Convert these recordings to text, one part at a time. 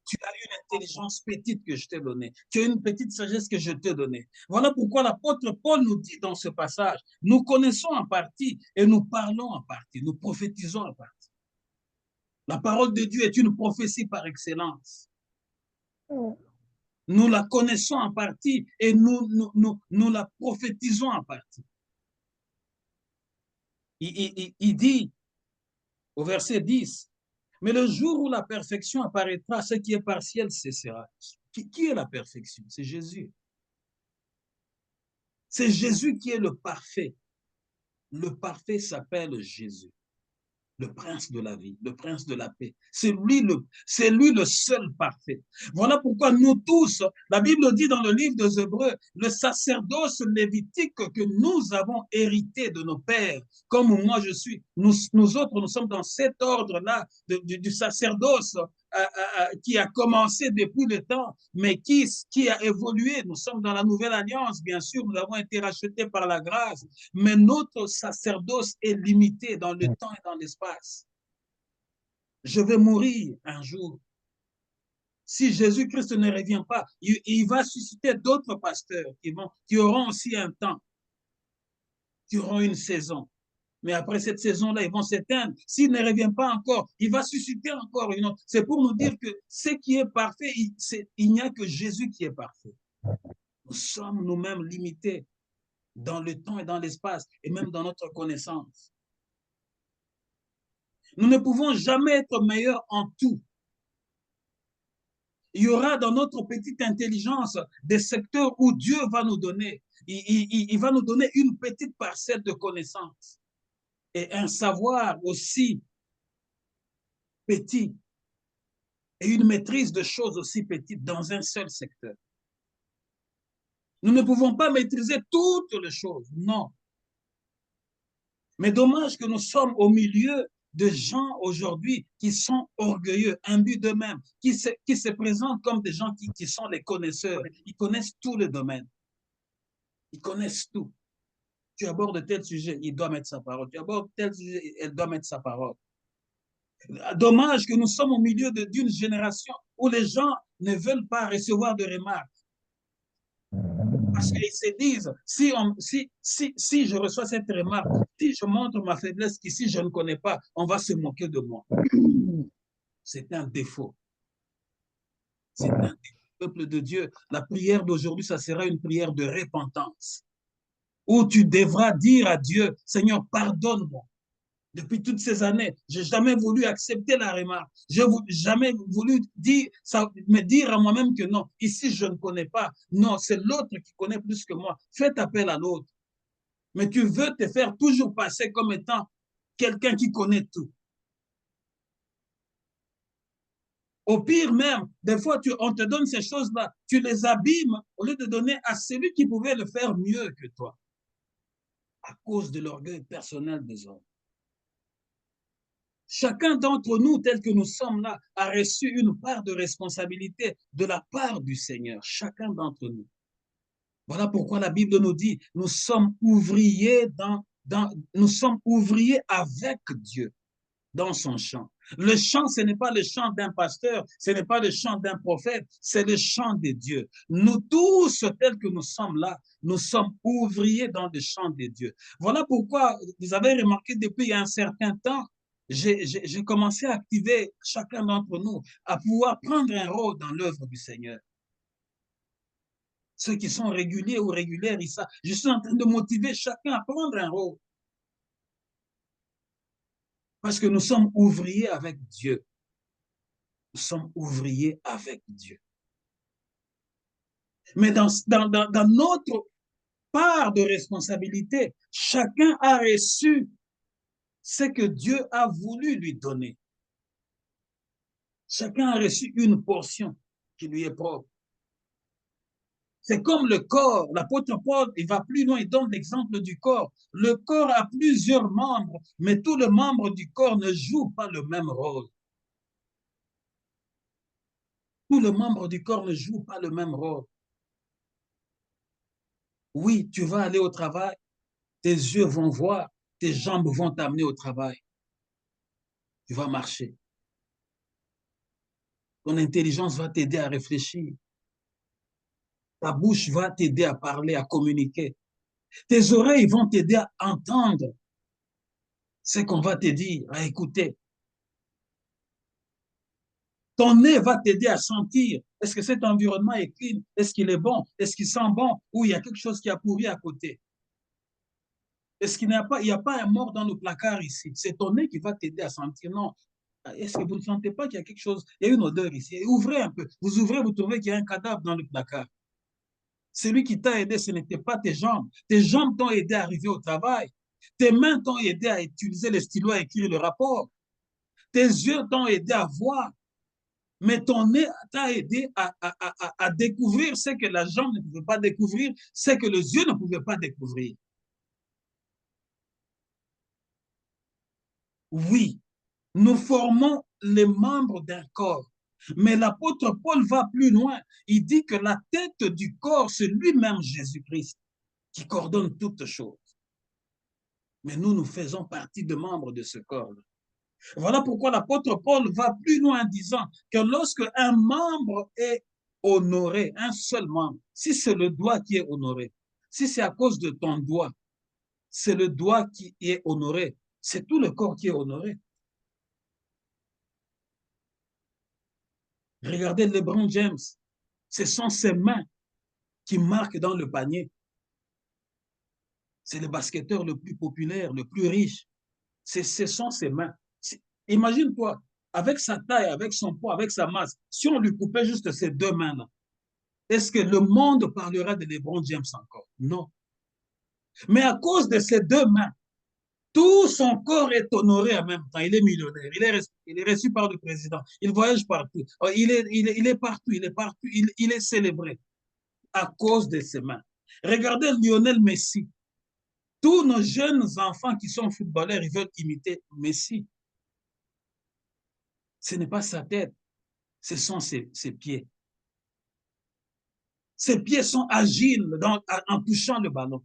tu as une intelligence petite que je t'ai donnée. Tu as une petite sagesse que je t'ai donnée. Voilà pourquoi l'apôtre Paul nous dit dans ce passage, nous connaissons en partie et nous parlons en partie, nous prophétisons en partie. La parole de Dieu est une prophétie par excellence. Nous la connaissons en partie et nous la prophétisons en partie. Il dit au verset 10, mais le jour où la perfection apparaîtra, ce qui est partiel cessera. Qui est la perfection? C'est Jésus. C'est Jésus qui est le parfait. Le parfait s'appelle Jésus, le prince de la vie, le prince de la paix. C'est lui le seul parfait. Voilà pourquoi nous tous, la Bible dit dans le livre des Hébreux, le sacerdoce lévitique que nous avons hérité de nos pères, comme moi je suis, nous autres, nous sommes dans cet ordre-là du sacerdoce qui a commencé depuis le temps, mais qui a évolué. Nous sommes dans la nouvelle alliance, bien sûr, nous avons été rachetés par la grâce, mais notre sacerdoce est limité dans le temps et dans l'espace. Je vais mourir un jour. Si Jésus-Christ ne revient pas, il va susciter d'autres pasteurs qui auront aussi un temps, qui auront une saison. Mais après cette saison-là, ils vont s'éteindre. S'il ne revient pas encore, il va susciter encore une autre. C'est pour nous dire que ce qui est parfait, il n'y a que Jésus qui est parfait. Nous sommes nous-mêmes limités dans le temps et dans l'espace, et même dans notre connaissance. Nous ne pouvons jamais être meilleurs en tout. Il y aura dans notre petite intelligence des secteurs où Dieu va nous donner. Il va nous donner une petite parcelle de connaissances et un savoir aussi petit et une maîtrise de choses aussi petites dans un seul secteur. Nous ne pouvons pas maîtriser toutes les choses, non. Mais dommage que nous sommes au milieu de gens aujourd'hui qui sont orgueilleux, imbus d'eux-mêmes, qui se présentent comme des gens qui sont les connaisseurs. Ils connaissent tous les domaines. Ils connaissent tout. Tu abordes tel sujet, il doit mettre sa parole. Tu abordes tel sujet, elle doit mettre sa parole. Dommage que nous sommes au milieu d'une génération où les gens ne veulent pas recevoir de remarques. Parce qu'ils se disent, si je reçois cette remarque, si je montre ma faiblesse qu'ici je ne connais pas, on va se moquer de moi. C'est un défaut. C'est un défaut. Peuple de Dieu, la prière d'aujourd'hui, ça sera une prière de repentance, où tu devras dire à Dieu, Seigneur, pardonne-moi. Depuis toutes ces années, je n'ai jamais voulu accepter la remarque. Je n'ai jamais voulu me dire à moi-même que non, ici je ne connais pas. Non, c'est l'autre qui connaît plus que moi. Faites appel à l'autre. Mais tu veux te faire toujours passer comme étant quelqu'un qui connaît tout. Au pire même, des fois, on te donne ces choses-là, tu les abîmes au lieu de donner à celui qui pouvait le faire mieux que toi, à cause de l'orgueil personnel des hommes. Chacun d'entre nous, tel que nous sommes là, a reçu une part de responsabilité de la part du Seigneur. Chacun d'entre nous. Voilà pourquoi la Bible nous dit, nous sommes ouvriers nous sommes ouvriers avec Dieu dans son champ. Le champ, ce n'est pas le champ d'un pasteur, ce n'est pas le champ d'un prophète, c'est le champ de Dieu. Nous tous, tels que nous sommes là, nous sommes ouvriers dans le champ de Dieu. Voilà pourquoi, vous avez remarqué depuis un certain temps, j'ai commencé à activer chacun d'entre nous à pouvoir prendre un rôle dans l'œuvre du Seigneur. Ceux qui sont réguliers ou régulières, je suis en train de motiver chacun à prendre un rôle. Parce que nous sommes ouvriers avec Dieu. Nous sommes ouvriers avec Dieu. Mais dans notre part de responsabilité, chacun a reçu ce que Dieu a voulu lui donner. Chacun a reçu une portion qui lui est propre. C'est comme le corps. L'apôtre Paul, il va plus loin, il donne l'exemple du corps. Le corps a plusieurs membres, mais tous les membres du corps ne jouent pas le même rôle. Tous les membres du corps ne jouent pas le même rôle. Oui, tu vas aller au travail, tes yeux vont voir, tes jambes vont t'amener au travail. Tu vas marcher. Ton intelligence va t'aider à réfléchir. Ta bouche va t'aider à parler, à communiquer. Tes oreilles vont t'aider à entendre ce qu'on va te dire, à écouter. Ton nez va t'aider à sentir. Est-ce que cet environnement est clean? Est-ce qu'il est bon? Est-ce qu'il sent bon? Ou il y a quelque chose qui a pourri à côté? Est-ce qu'il n'y a pas, il n'y a pas un mort dans le placard ici? C'est ton nez qui va t'aider à sentir. Non. Est-ce que vous ne sentez pas qu'il y a quelque chose? Il y a une odeur ici. Ouvrez un peu. Vous ouvrez, vous trouvez qu'il y a un cadavre dans le placard. Celui qui t'a aidé, ce n'était pas tes jambes. Tes jambes t'ont aidé à arriver au travail. Tes mains t'ont aidé à utiliser les stylos à écrire le rapport. Tes yeux t'ont aidé à voir. Mais ton nez t'a aidé à découvrir ce que la jambe ne pouvait pas découvrir, ce que les yeux ne pouvaient pas découvrir. Oui, nous formons les membres d'un corps. Mais l'apôtre Paul va plus loin. Il dit que la tête du corps, c'est lui-même Jésus-Christ qui coordonne toutes choses. Mais nous faisons partie de membres de ce corps. Voilà pourquoi l'apôtre Paul va plus loin en disant que lorsque un membre est honoré, un seul membre, si c'est le doigt qui est honoré, si c'est à cause de ton doigt, c'est le doigt qui est honoré, c'est tout le corps qui est honoré. Regardez LeBron James, ce sont ses mains qui marquent dans le panier. C'est le basketteur le plus populaire, le plus riche. Ce sont ses mains. Imagine-toi, avec sa taille, avec son poids, avec sa masse, si on lui coupait juste ces deux mains-là, est-ce que le monde parlera de LeBron James encore? Non. Mais à cause de ces deux mains, tout son corps est honoré en même temps. Il est millionnaire, il est reçu par le président, il voyage partout, il est partout, il est partout, il est célébré à cause de ses mains. Regardez Lionel Messi. Tous nos jeunes enfants qui sont footballeurs, ils veulent imiter Messi. Ce n'est pas sa tête, ce sont ses pieds. Ses pieds sont agiles en touchant le ballon.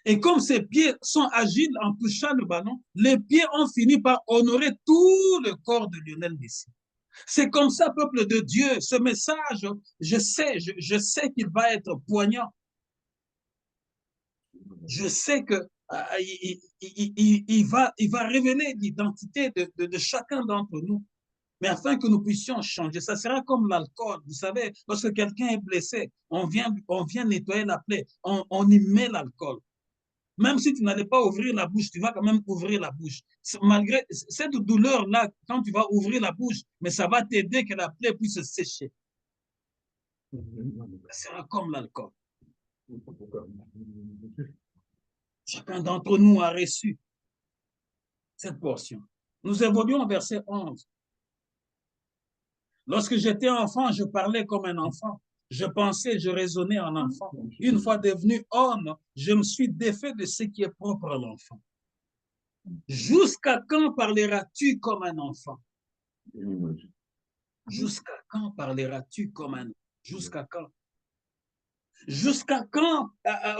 Et comme ses pieds sont agiles en touchant le ballon, les pieds ont fini par honorer tout le corps de Lionel Messi. C'est comme ça, peuple de Dieu, ce message, je sais qu'il va être poignant. Je sais que il va révéler l'identité de chacun d'entre nous. Mais afin que nous puissions changer, ça sera comme l'alcool. Vous savez, lorsque quelqu'un est blessé, on vient nettoyer la plaie, on y met l'alcool. Même si tu n'allais pas ouvrir la bouche, tu vas quand même ouvrir la bouche. Malgré cette douleur-là, quand tu vas ouvrir la bouche, mais ça va t'aider que la plaie puisse se sécher. Ça sera comme l'alcool. Chacun d'entre nous a reçu cette portion. Nous évoluons au verset 11. Lorsque j'étais enfant, je parlais comme un enfant. Je pensais, je raisonnais en enfant. Une fois devenu homme, je me suis défait de ce qui est propre à l'enfant. Jusqu'à quand parleras-tu comme un enfant? Jusqu'à quand parleras-tu comme un enfant? Jusqu'à quand? Jusqu'à quand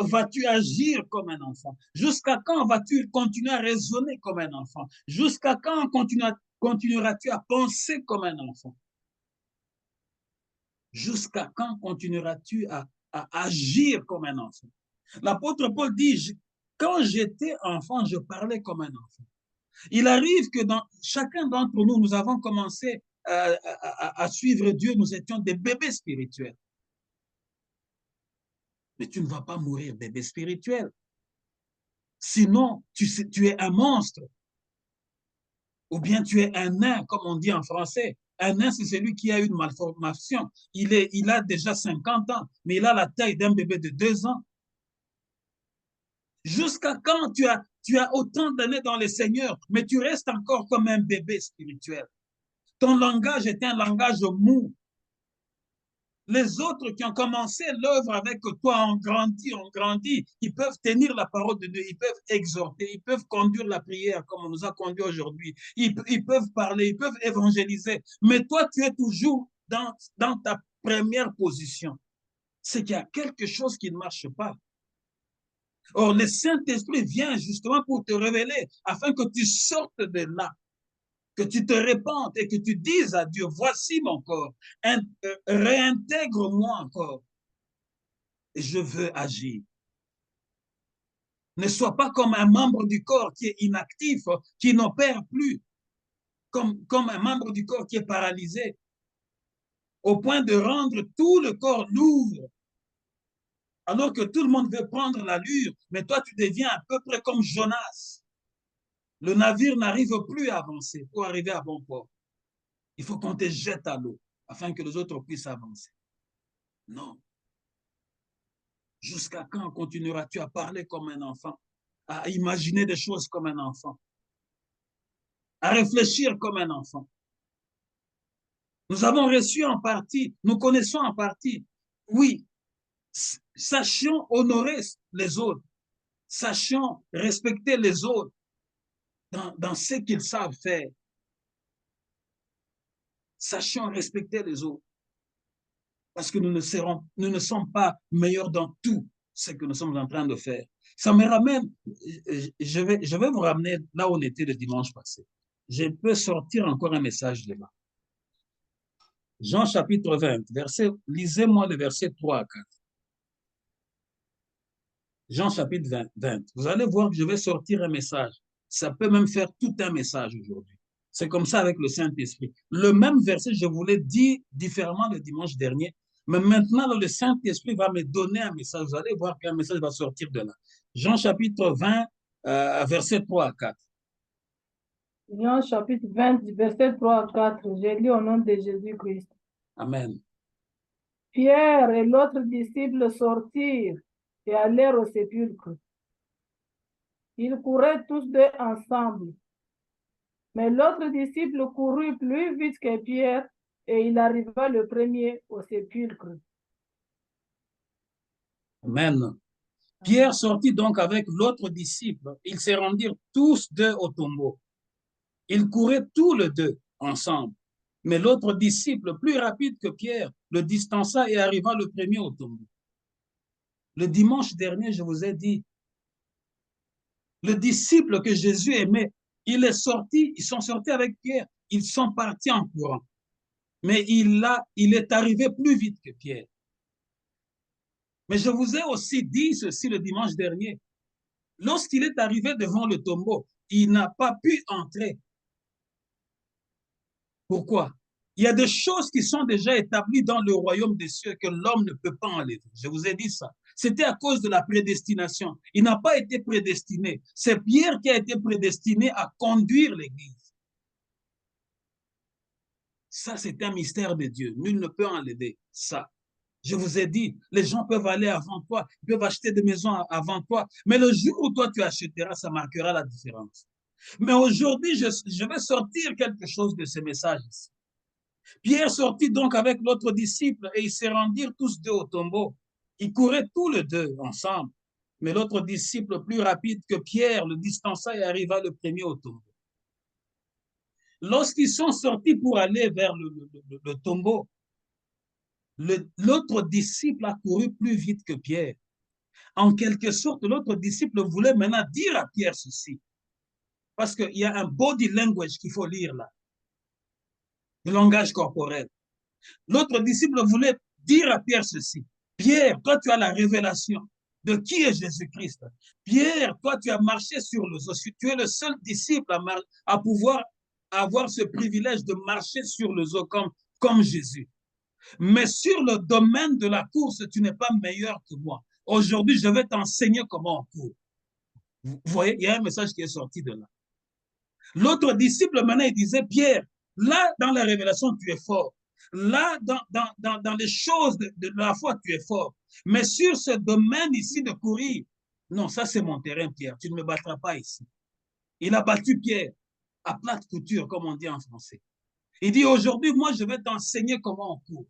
vas-tu agir comme un enfant? Jusqu'à quand vas-tu continuer à raisonner comme un enfant? Jusqu'à quand continueras-tu à penser comme un enfant? Jusqu'à quand continueras-tu à agir comme un enfant? L'apôtre Paul dit, quand j'étais enfant, je parlais comme un enfant. Il arrive que dans chacun d'entre nous, nous avons commencé à suivre Dieu, nous étions des bébés spirituels. Mais tu ne vas pas mourir bébé spirituel. Sinon, tu es un monstre. Ou bien tu es un nain, comme on dit en français. Un nain, c'est celui qui a une malformation. Il a déjà 50 ans, mais il a la taille d'un bébé de 2 ans. Jusqu'à quand tu as autant d'années dans le Seigneur, mais tu restes encore comme un bébé spirituel. Ton langage est un langage mou. Les autres qui ont commencé l'œuvre avec toi ont grandi. Ils peuvent tenir la parole de Dieu, ils peuvent exhorter, ils peuvent conduire la prière comme on nous a conduit aujourd'hui. Ils peuvent parler, ils peuvent évangéliser. Mais toi, tu es toujours dans ta première position. C'est qu'il y a quelque chose qui ne marche pas. Or, le Saint-Esprit vient justement pour te révéler afin que tu sortes de là. que tu te répandes et que tu dises à Dieu, voici mon corps, réintègre-moi encore et je veux agir. Ne sois pas comme un membre du corps qui est inactif, qui n'opère plus, comme un membre du corps qui est paralysé, au point de rendre tout le corps lourd, alors que tout le monde veut prendre l'allure, mais toi tu deviens à peu près comme Jonas. Le navire n'arrive plus à avancer pour arriver à bon port. Il faut qu'on te jette à l'eau afin que les autres puissent avancer. Non. Jusqu'à quand continueras-tu à parler comme un enfant, à imaginer des choses comme un enfant, à réfléchir comme un enfant? Nous avons reçu en partie, nous connaissons en partie. Oui, sachons honorer les autres, sachons respecter les autres dans ce qu'ils savent faire. Sachons respecter les autres. Parce que nous ne sommes pas meilleurs dans tout ce que nous sommes en train de faire. Ça me ramène, je vais vous ramener là où on était le dimanche passé. Je peux sortir encore un message de là. Jean chapitre 20, lisez-moi le verset 3 à 4. Jean chapitre 20. Vous allez voir que je vais sortir un message. Ça peut même faire tout un message aujourd'hui. C'est comme ça avec le Saint-Esprit. Le même verset, je vous l'ai dit différemment le dimanche dernier, mais maintenant, le Saint-Esprit va me donner un message. Vous allez voir qu'un message va sortir de là. Jean chapitre 20, verset 3 à 4. Jean chapitre 20, verset 3 à 4. J'ai lu au nom de Jésus-Christ. Amen. Pierre et l'autre disciple sortirent et allèrent au sépulcre. Ils couraient tous deux ensemble. Mais l'autre disciple courut plus vite que Pierre et il arriva le premier au sépulcre. Amen. Pierre sortit donc avec l'autre disciple. Ils se rendirent tous deux au tombeau. Ils couraient tous les deux ensemble. Mais l'autre disciple, plus rapide que Pierre, le distança et arriva le premier au tombeau. Le dimanche dernier, je vous ai dit, le disciple que Jésus aimait, ils sont sortis avec Pierre, ils sont partis en courant. Mais il est arrivé plus vite que Pierre. Mais je vous ai aussi dit ceci le dimanche dernier. Lorsqu'il est arrivé devant le tombeau, il n'a pas pu entrer. Pourquoi? Il y a des choses qui sont déjà établies dans le royaume des cieux que l'homme ne peut pas enlever. Je vous ai dit ça. C'était à cause de la prédestination. Il n'a pas été prédestiné. C'est Pierre qui a été prédestiné à conduire l'Église. Ça, c'est un mystère de Dieu. Nul ne peut enlever ça. Je vous ai dit, les gens peuvent aller avant toi, ils peuvent acheter des maisons avant toi, mais le jour où toi tu achèteras, ça marquera la différence. Mais aujourd'hui, je vais sortir quelque chose de ce message ici. Pierre sortit donc avec l'autre disciple et ils se rendirent tous deux au tombeau. Ils couraient tous les deux ensemble. Mais l'autre disciple, plus rapide que Pierre, le distança et arriva le premier au tombeau. Lorsqu'ils sont sortis pour aller vers le tombeau, l'autre disciple a couru plus vite que Pierre. En quelque sorte, l'autre disciple voulait maintenant dire à Pierre ceci. Parce qu'il y a un body language qu'il faut lire là. Le langage corporel. L'autre disciple voulait dire à Pierre ceci. Pierre, toi tu as la révélation de qui est Jésus-Christ. Pierre, toi tu as marché sur les eaux. Tu es le seul disciple à pouvoir avoir ce privilège de marcher sur les eaux comme Jésus. Mais sur le domaine de la course, tu n'es pas meilleur que moi. Aujourd'hui, je vais t'enseigner comment on court. Vous voyez, il y a un message qui est sorti de là. L'autre disciple, maintenant, il disait, Pierre, là, dans la révélation, tu es fort. Là, dans les choses de la foi, tu es fort. Mais sur ce domaine ici de courir, non, ça c'est mon terrain, Pierre. Tu ne me battras pas ici. Il a battu Pierre à plate couture, comme on dit en français. Il dit, aujourd'hui, moi, je vais t'enseigner comment on court.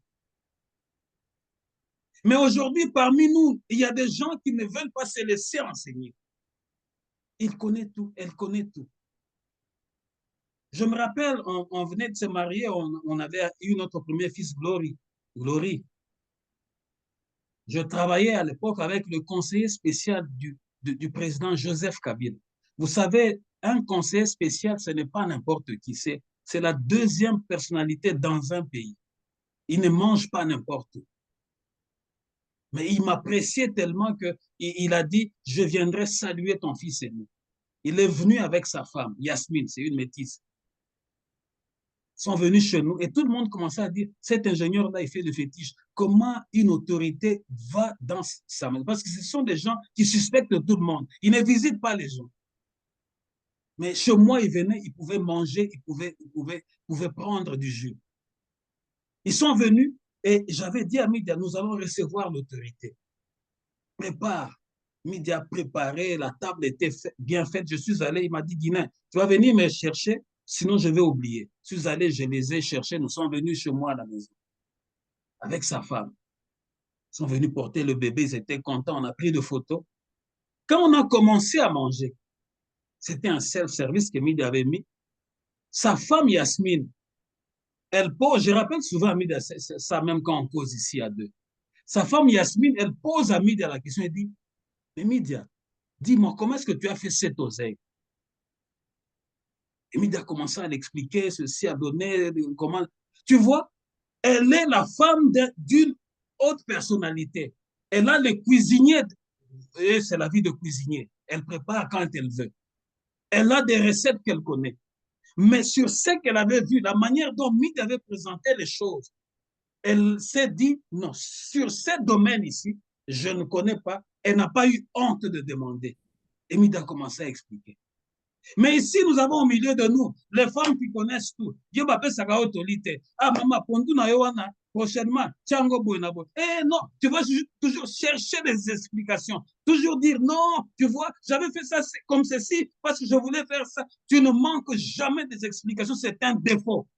Mais aujourd'hui, parmi nous, il y a des gens qui ne veulent pas se laisser enseigner. Il connaît tout, elle connaît tout. Je me rappelle, on venait de se marier, on avait eu notre premier fils, Glory. Je travaillais à l'époque avec le conseiller spécial du président Joseph Kabila. Vous savez, un conseiller spécial, ce n'est pas n'importe qui, c'est c'est la deuxième personnalité dans un pays. Il ne mange pas n'importe où. Mais il m'appréciait tellement qu'il a dit, je viendrai saluer ton fils aîné. Il est venu avec sa femme, Yasmine, c'est une métisse. Ils sont venus chez nous et tout le monde commençait à dire, cet ingénieur-là, il fait le fétiche. Comment une autorité va dans sa maison? Parce que ce sont des gens qui suspectent tout le monde. Ils ne visitent pas les gens. Mais chez moi, ils venaient, ils pouvaient manger, ils pouvaient prendre du jus. Ils sont venus et j'avais dit à Midia, nous allons recevoir l'autorité. Prépare. Midi a préparé, la table était bien faite. Je suis allé, il m'a dit, Guinéen, tu vas venir me chercher, sinon je vais oublier. Je suis allé, je les ai cherchés, nous sommes venus chez moi à la maison, avec sa femme. Ils sont venus porter le bébé, ils étaient contents, on a pris des photos. Quand on a commencé à manger, c'était un self-service que Midi avait mis. Sa femme, Yasmine, elle pose, je rappelle souvent à Midi, ça même quand on cause ici à deux. Sa femme, Yasmine, elle pose à Midi la question, elle dit, mais Midia, dis-moi, comment est-ce que tu as fait cette oseille? Et Midia a commencé à l'expliquer, ceci a donné, comment. Tu vois, elle est la femme d'une haute personnalité. Elle a les cuisiniers, et c'est la vie de cuisinier. Elle prépare quand elle veut. Elle a des recettes qu'elle connaît. Mais sur ce qu'elle avait vu, la manière dont Midia avait présenté les choses, elle s'est dit, non, sur ce domaine ici, je ne connais pas. Elle n'a pas eu honte de demander. Et Midia a commencé à expliquer. Mais ici, nous avons au milieu de nous les femmes qui connaissent tout. Dieu m'appelle Sakao Tolite. Ah, maman, Pondu na yowana, prochainement, Tchango Boinabo. Eh non, tu vas toujours chercher des explications. Toujours dire non, tu vois, j'avais fait ça comme ceci parce que je voulais faire ça. Tu ne manques jamais des explications, c'est un défaut.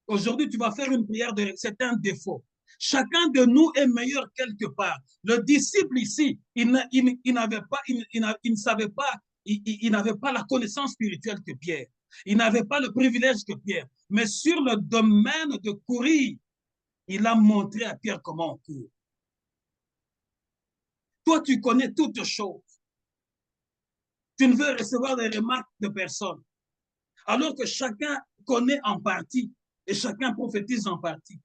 Aujourd'hui, tu vas faire une prière, c'est un défaut. Chacun de nous est meilleur quelque part. Le disciple ici, il n'avait pas, il ne savait pas, il n'avait pas la connaissance spirituelle que Pierre. Il n'avait pas le privilège que Pierre. Mais sur le domaine de courir, il a montré à Pierre comment on court. Toi, tu connais toutes choses. Tu ne veux recevoir des remarques de personne. Alors que chacun connaît en partie et chacun prophétise en partie.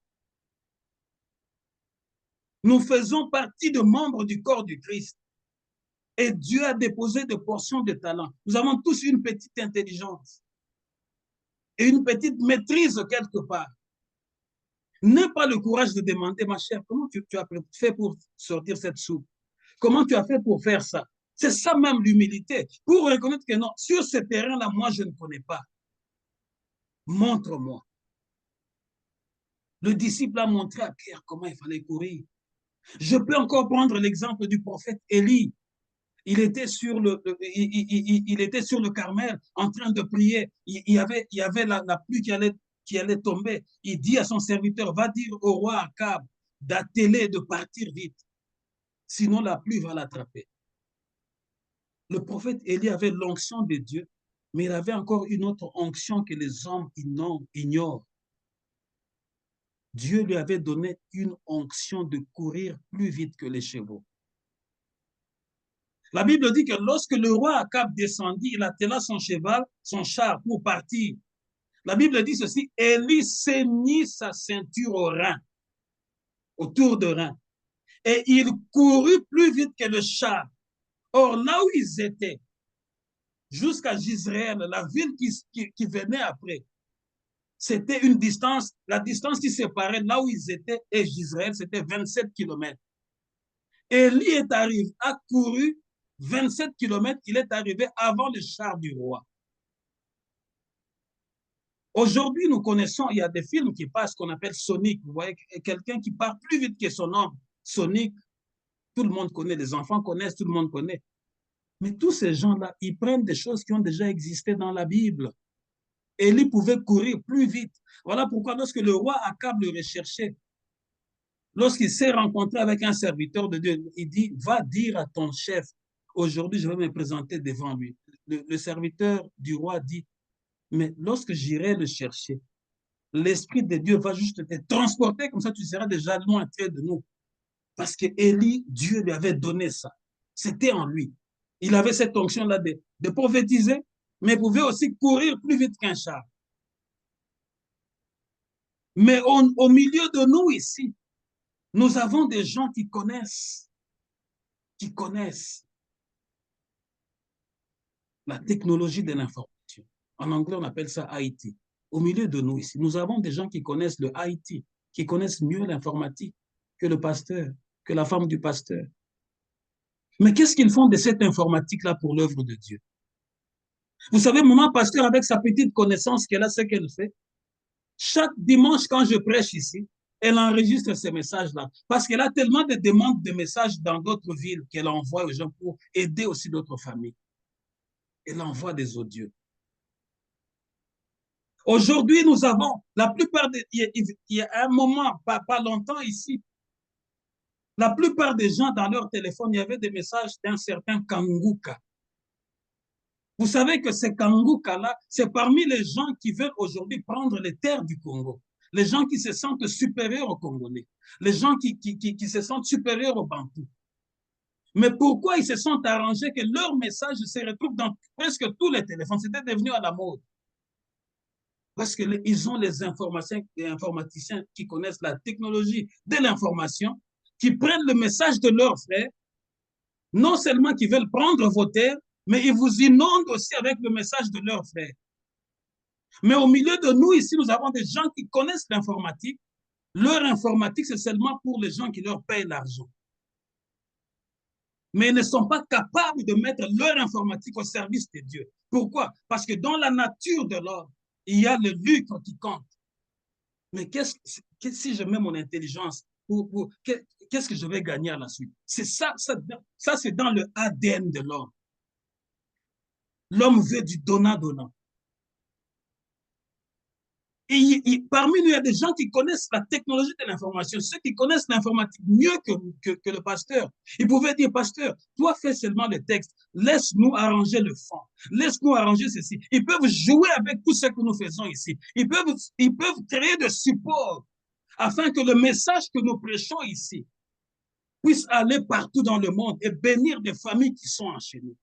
Nous faisons partie de membres du corps du Christ. Et Dieu a déposé des portions de talent. Nous avons tous une petite intelligence et une petite maîtrise quelque part. N'aie pas le courage de demander, ma chère, comment tu as fait pour sortir cette soupe? Comment tu as fait pour faire ça? C'est ça même l'humilité. Pour reconnaître que non, sur ce terrain-là, moi, je ne connais pas. Montre-moi. Le disciple a montré à Pierre comment il fallait courir. Je peux encore prendre l'exemple du prophète Élie. Il était sur il était sur le Carmel en train de prier. Il y avait la pluie qui allait tomber. Il dit à son serviteur, va dire au roi Akab d'atteler, de partir vite. Sinon, la pluie va l'attraper. Le prophète Élie avait l'onction de Dieu, mais il avait encore une autre onction que les hommes ignorent. Dieu lui avait donné une onction de courir plus vite que les chevaux. La Bible dit que lorsque le roi Akab descendit, il attela son cheval, son char pour partir. La Bible dit ceci, Élie ceignit sa ceinture au rein, autour de rein, et il courut plus vite que le char. Or, là où ils étaient, jusqu'à Jezreel, la ville qui venait après, c'était une distance, la distance qui séparait là où ils étaient et Jezreel, c'était 27 kilomètres. Élie est arrivé, a couru 27 kilomètres, il est arrivé avant le char du roi. Aujourd'hui, nous connaissons, il y a des films qui passent qu'on appelle Sonic. Vous voyez, quelqu'un qui part plus vite que son homme. Sonic, tout le monde connaît, les enfants connaissent, tout le monde connaît. Mais tous ces gens-là, ils prennent des choses qui ont déjà existé dans la Bible. Élie pouvait courir plus vite. Voilà pourquoi lorsque le roi Akab le recherchait, lorsqu'il s'est rencontré avec un serviteur de Dieu, il dit, va dire à ton chef, aujourd'hui je vais me présenter devant lui. Le serviteur du roi dit, mais lorsque j'irai le chercher, l'Esprit de Dieu va juste te transporter, comme ça tu seras déjà loin de nous. Parce que Élie, Dieu lui avait donné ça. C'était en lui. Il avait cette onction-là de prophétiser, mais pouvez aussi courir plus vite qu'un char. Mais au milieu de nous ici, nous avons des gens qui connaissent la technologie de l'information. En anglais, on appelle ça IT. Au milieu de nous ici, nous avons des gens qui connaissent le IT, qui connaissent mieux l'informatique que le pasteur, que la femme du pasteur. Mais qu'est-ce qu'ils font de cette informatique-là pour l'œuvre de Dieu? Vous savez, maman pasteur, avec sa petite connaissance qu'elle a, ce qu'elle fait, chaque dimanche, quand je prêche ici, elle enregistre ces messages-là. Parce qu'elle a tellement de demandes de messages dans d'autres villes qu'elle envoie aux gens pour aider aussi d'autres familles. Elle envoie des audios. Aujourd'hui, nous avons, la plupart des, il y a un moment, pas longtemps ici, la plupart des gens dans leur téléphone, il y avait des messages d'un certain Kanguka. Vous savez que ces Kanguka-là, c'est parmi les gens qui veulent aujourd'hui prendre les terres du Congo. Les gens qui se sentent supérieurs aux Congolais. Les gens qui se sentent supérieurs aux Bantous. Mais pourquoi ils se sont arrangés que leur message se retrouve dans presque tous les téléphones? C'était devenu à la mode. Parce qu'ils ont les informaticiens qui connaissent la technologie de l'information, qui prennent le message de leurs frères, non seulement qui veulent prendre vos terres, mais ils vous inondent aussi avec le message de leurs frères. Mais au milieu de nous, ici, nous avons des gens qui connaissent l'informatique. Leur informatique, c'est seulement pour les gens qui leur payent l'argent. Mais ils ne sont pas capables de mettre leur informatique au service de Dieu. Pourquoi? Parce que dans la nature de l'homme, il y a le lucre qui compte. Mais si je mets mon intelligence, qu'est-ce que je vais gagner à la suite? C'est ça c'est dans le ADN de l'homme. L'homme veut du donnant-donnant. Et parmi nous, il y a des gens qui connaissent la technologie de l'information, ceux qui connaissent l'informatique mieux que le pasteur. Ils pouvaient dire, pasteur, toi fais seulement le texte, laisse-nous arranger le fond, laisse-nous arranger ceci. Ils peuvent jouer avec tout ce que nous faisons ici. Ils peuvent créer de support afin que le message que nous prêchons ici puisse aller partout dans le monde et bénir des familles qui sont enchaînées.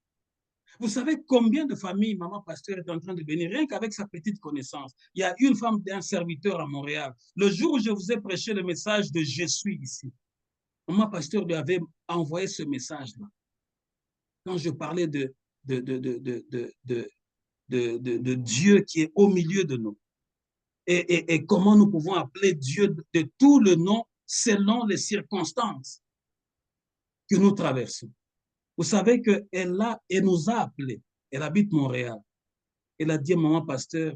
Vous savez combien de familles maman pasteur est en train de bénir, rien qu'avec sa petite connaissance. Il y a une femme d'un serviteur à Montréal. Le jour où je vous ai prêché le message de Je suis ici, maman pasteur lui avait envoyé ce message-là. Quand je parlais de Dieu qui est au milieu de nous. Et comment nous pouvons appeler Dieu de tout le nom selon les circonstances que nous traversons. Vous savez qu'elle nous a appelés. Elle habite Montréal. Elle a dit, maman pasteur,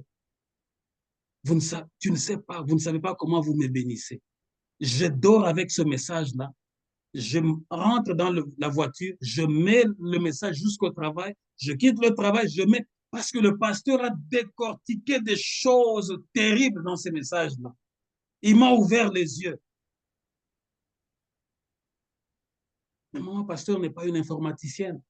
tu ne sais pas, vous ne savez pas comment vous me bénissez. Je dors avec ce message-là. Je rentre dans la voiture, je mets le message jusqu'au travail, je quitte le travail, je mets, parce que le pasteur a décortiqué des choses terribles dans ces messages-là. Il m'a ouvert les yeux. Mais maman pasteur n'est pas une informaticienne.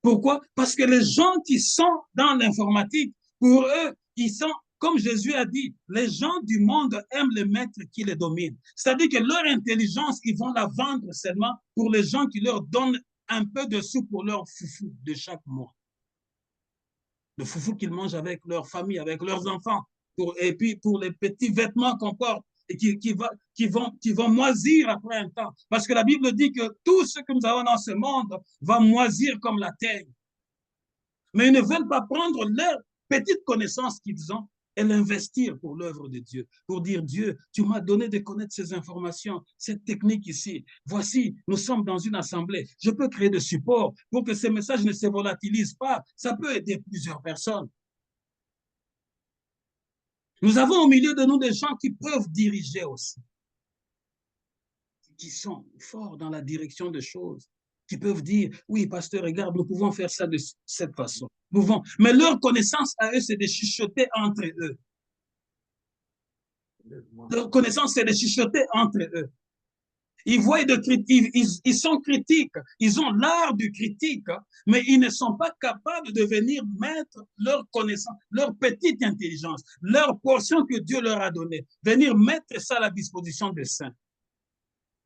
Pourquoi? Parce que les gens qui sont dans l'informatique, pour eux, ils sont, comme Jésus a dit, les gens du monde aiment les maîtres qui les dominent. C'est-à-dire que leur intelligence, ils vont la vendre seulement pour les gens qui leur donnent un peu de sous pour leur foufou de chaque mois. Le foufou qu'ils mangent avec leur famille, avec leurs enfants, et puis pour les petits vêtements qu'on porte et qui vont moisir après un temps. Parce que la Bible dit que tout ce que nous avons dans ce monde va moisir comme la terre. Mais ils ne veulent pas prendre leur petite connaissance qu'ils ont et l'investir pour l'œuvre de Dieu, pour dire, Dieu, tu m'as donné de connaître ces informations, cette technique ici. Voici, nous sommes dans une assemblée. Je peux créer de support pour que ces messages ne se volatilisent pas. Ça peut aider plusieurs personnes. Nous avons au milieu de nous des gens qui peuvent diriger aussi, qui sont forts dans la direction des choses, qui peuvent dire, oui, pasteur, regarde, nous pouvons faire ça de cette façon. Nous pouvons. Mais leur connaissance à eux, c'est de chuchoter entre eux. Leur connaissance, c'est de chuchoter entre eux. Ils voient ils sont critiques, ils ont l'art du critique, mais ils ne sont pas capables de venir mettre leur connaissance, leur petite intelligence, leur portion que Dieu leur a donnée, venir mettre ça à la disposition des saints.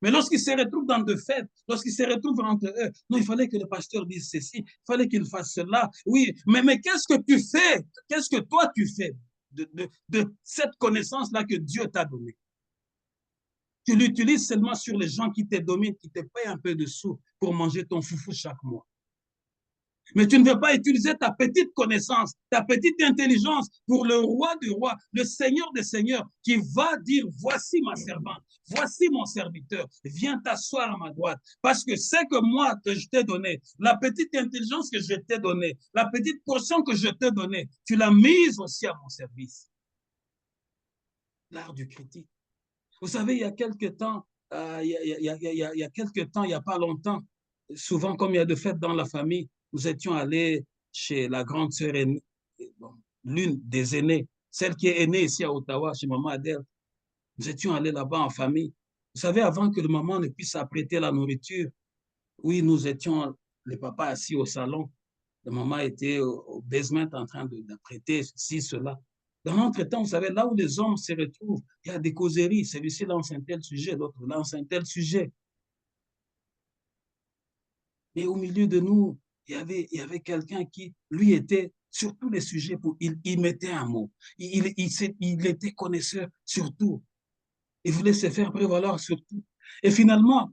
Mais lorsqu'ils se retrouvent dans de fêtes, lorsqu'ils se retrouvent entre eux, non, il fallait que le pasteur dise ceci, il fallait qu'il fasse cela. Oui, mais qu'est-ce que tu fais? Qu'est-ce que toi tu fais de cette connaissance-là que Dieu t'a donnée? Tu l'utilises seulement sur les gens qui te dominent, qui te payent un peu de sous pour manger ton foufou chaque mois. Mais tu ne veux pas utiliser ta petite connaissance, ta petite intelligence pour le roi du roi, le Seigneur des seigneurs, qui va dire, voici ma servante, voici mon serviteur, viens t'asseoir à ma droite. Parce que c'est que moi que je t'ai donné, la petite intelligence que je t'ai donnée, la petite portion que je t'ai donnée, tu l'as mise aussi à mon service. L'art du critique. Vous savez, il y a quelque temps, il y a quelque temps, il n'y a pas longtemps, souvent comme il y a de fêtes dans la famille, nous étions allés chez la grande sœur aînée, bon, l'une des aînées, celle qui est aînée ici à Ottawa, chez maman Adèle. Nous étions allés là-bas en famille. Vous savez, avant que le maman ne puisse apprêter la nourriture, oui, nous étions, les papas assis au salon, la maman était au basement en train d'apprêter ceci, cela. Dans l'entretemps, vous savez, là où les hommes se retrouvent, il y a des causeries. Celui-ci lance un tel sujet, l'autre lance un tel sujet. Mais au milieu de nous, il y avait quelqu'un qui, lui, était sur tous les sujets, il mettait un mot. Il était connaisseur sur tout. Il voulait se faire prévaloir sur tout. Et finalement,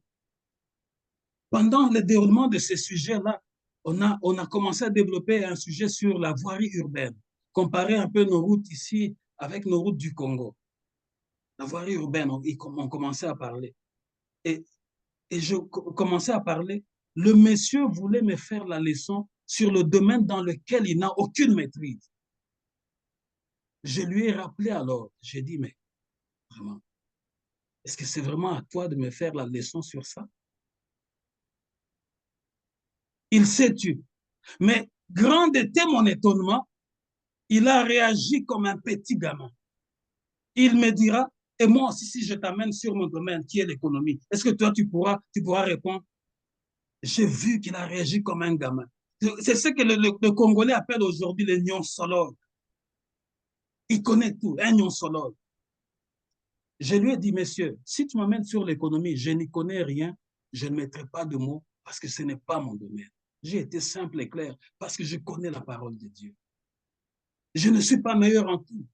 pendant le déroulement de ces sujets-là, on a commencé à développer un sujet sur la voirie urbaine, comparer un peu nos routes ici avec nos routes du Congo. La voirie urbaine, on commençait à parler. Et, et je commençais à parler. Le monsieur voulait me faire la leçon sur le domaine dans lequel il n'a aucune maîtrise. Je lui ai rappelé alors, j'ai dit, mais vraiment, est-ce que c'est vraiment à toi de me faire la leçon sur ça? Il s'est tu. Mais grand était mon étonnement, il a réagi comme un petit gamin. Il me dira, et moi aussi, si je t'amène sur mon domaine, qui est l'économie, est-ce que toi, tu pourras répondre? J'ai vu qu'il a réagi comme un gamin. C'est ce que le Congolais appelle aujourd'hui les nyonsologues. Il connaît tout, un nyonsologue. Je lui ai dit, monsieur, si tu m'amènes sur l'économie, je n'y connais rien, je ne mettrai pas de mots parce que ce n'est pas mon domaine. J'ai été simple et clair parce que je connais la parole de Dieu. Je ne suis pas meilleur en tout.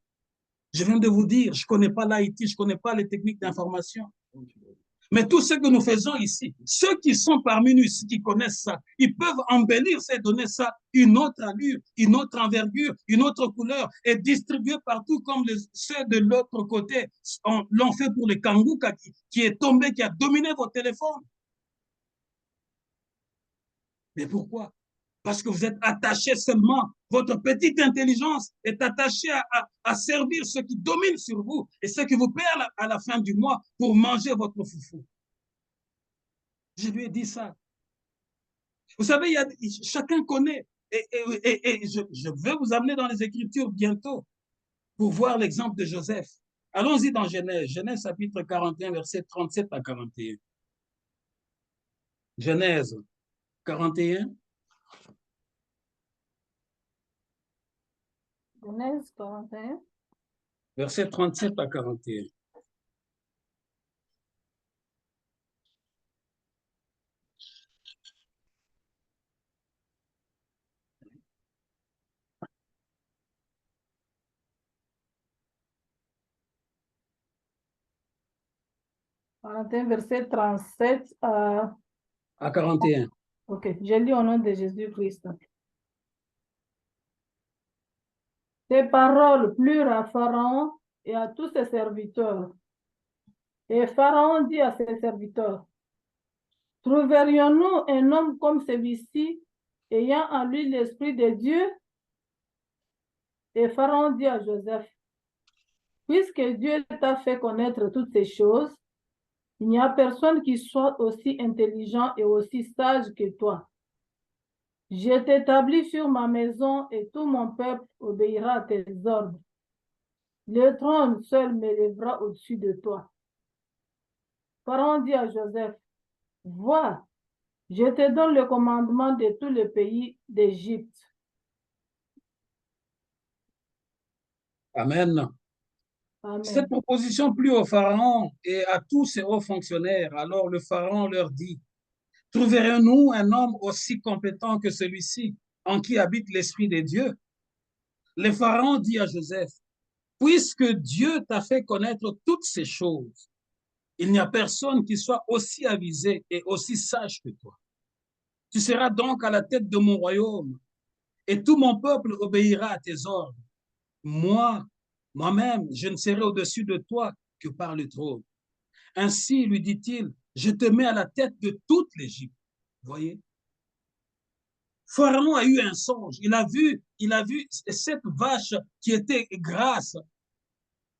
Je viens de vous dire, je ne connais pas l'IT, je ne connais pas les techniques d'information. Mais tout ce que nous faisons ici, ceux qui sont parmi nous ici, qui connaissent ça, ils peuvent embellir ça et donner ça une autre allure, une autre envergure, une autre couleur et distribuer partout comme ceux de l'autre côté l'ont fait pour le Kangouka qui est tombé, qui a dominé vos téléphones. Mais pourquoi? Parce que vous êtes attaché seulement, votre petite intelligence est attachée à servir ceux qui dominent sur vous et ceux qui vous payent à la fin du mois pour manger votre foufou. Je lui ai dit ça. Vous savez, chacun connaît. Et je vais vous amener dans les Écritures bientôt pour voir l'exemple de Joseph. Allons-y dans Genèse. Genèse chapitre 41, verset 37 à 41. Genèse 41. Genèse 41. Verset 37 à 41. Verset 37 À 41. Ok, j'ai lu au nom de Jésus-Christ. Ces paroles plurent à Pharaon et à tous ses serviteurs. Et Pharaon dit à ses serviteurs, trouverions-nous un homme comme celui-ci, ayant en lui l'Esprit de Dieu? Et Pharaon dit à Joseph, puisque Dieu t'a fait connaître toutes ces choses, il n'y a personne qui soit aussi intelligent et aussi sage que toi. Je t'établis sur ma maison et tout mon peuple obéira à tes ordres. Le trône seul m'élèvera au-dessus de toi. Pharaon dit à Joseph, vois, je te donne le commandement de tout le pays d'Égypte. Amen. Cette Amen. proposition plut au Pharaon et à tous ses hauts fonctionnaires. Alors le Pharaon leur dit, trouverons-nous un homme aussi compétent que celui-ci, en qui habite l'Esprit des dieux? Le Pharaon dit à Joseph, puisque Dieu t'a fait connaître toutes ces choses, il n'y a personne qui soit aussi avisé et aussi sage que toi. Tu seras donc à la tête de mon royaume, et tout mon peuple obéira à tes ordres. Moi, moi-même, je ne serai au-dessus de toi que par le trône. Ainsi, lui dit-il, je te mets à la tête de toute l'Égypte. Voyez? Pharaon a eu un songe. Il a vu cette vache qui était grasse.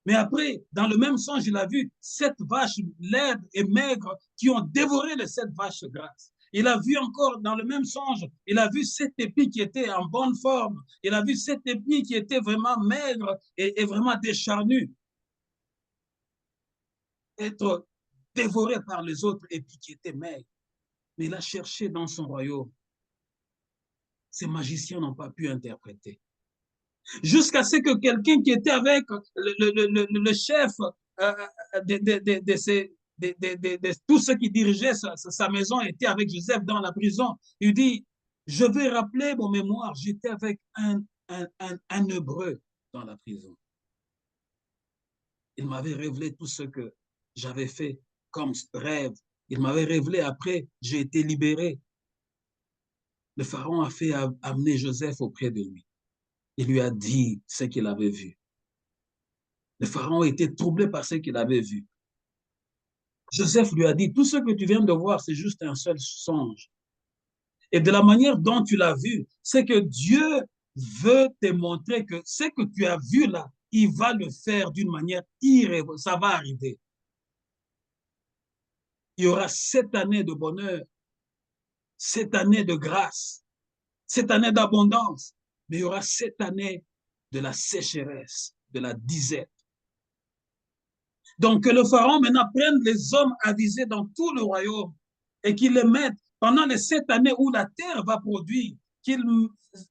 Mais après, dans le même songe, il a vu sept vaches laides et maigres qui ont dévoré les sept vaches grasses. Il a vu encore dans le même songe, il a vu sept épis qui étaient en bonne forme. Il a vu sept épis qui étaient vraiment maigres et vraiment décharnus, être dévorés par les autres épis qui étaient maigres. Mais il a cherché dans son royaume. Ces magiciens n'ont pas pu interpréter. Jusqu'à ce que quelqu'un qui était avec le chef de tous ceux qui dirigeaient sa maison était avec Joseph dans la prison. Il dit, je vais rappeler mon mémoire, j'étais avec un Hébreu dans la prison. Il m'avait révélé tout ce que j'avais fait comme rêve. Il m'avait révélé après, j'ai été libéré. Le Pharaon a fait amener Joseph auprès de lui. Il lui a dit ce qu'il avait vu. Le Pharaon était troublé par ce qu'il avait vu. Joseph lui a dit, tout ce que tu viens de voir, c'est juste un seul songe. Et de la manière dont tu l'as vu, c'est que Dieu veut te montrer que ce que tu as vu là, il va le faire d'une manière irrévocable. Ça va arriver. Il y aura 7 années de bonheur, 7 années de grâce, 7 années d'abondance, mais il y aura 7 années de la sécheresse, de la disette. Donc que le Pharaon maintenant prenne les hommes avisés dans tout le royaume et qu'il les mette pendant les 7 années où la terre va produire, qu'ils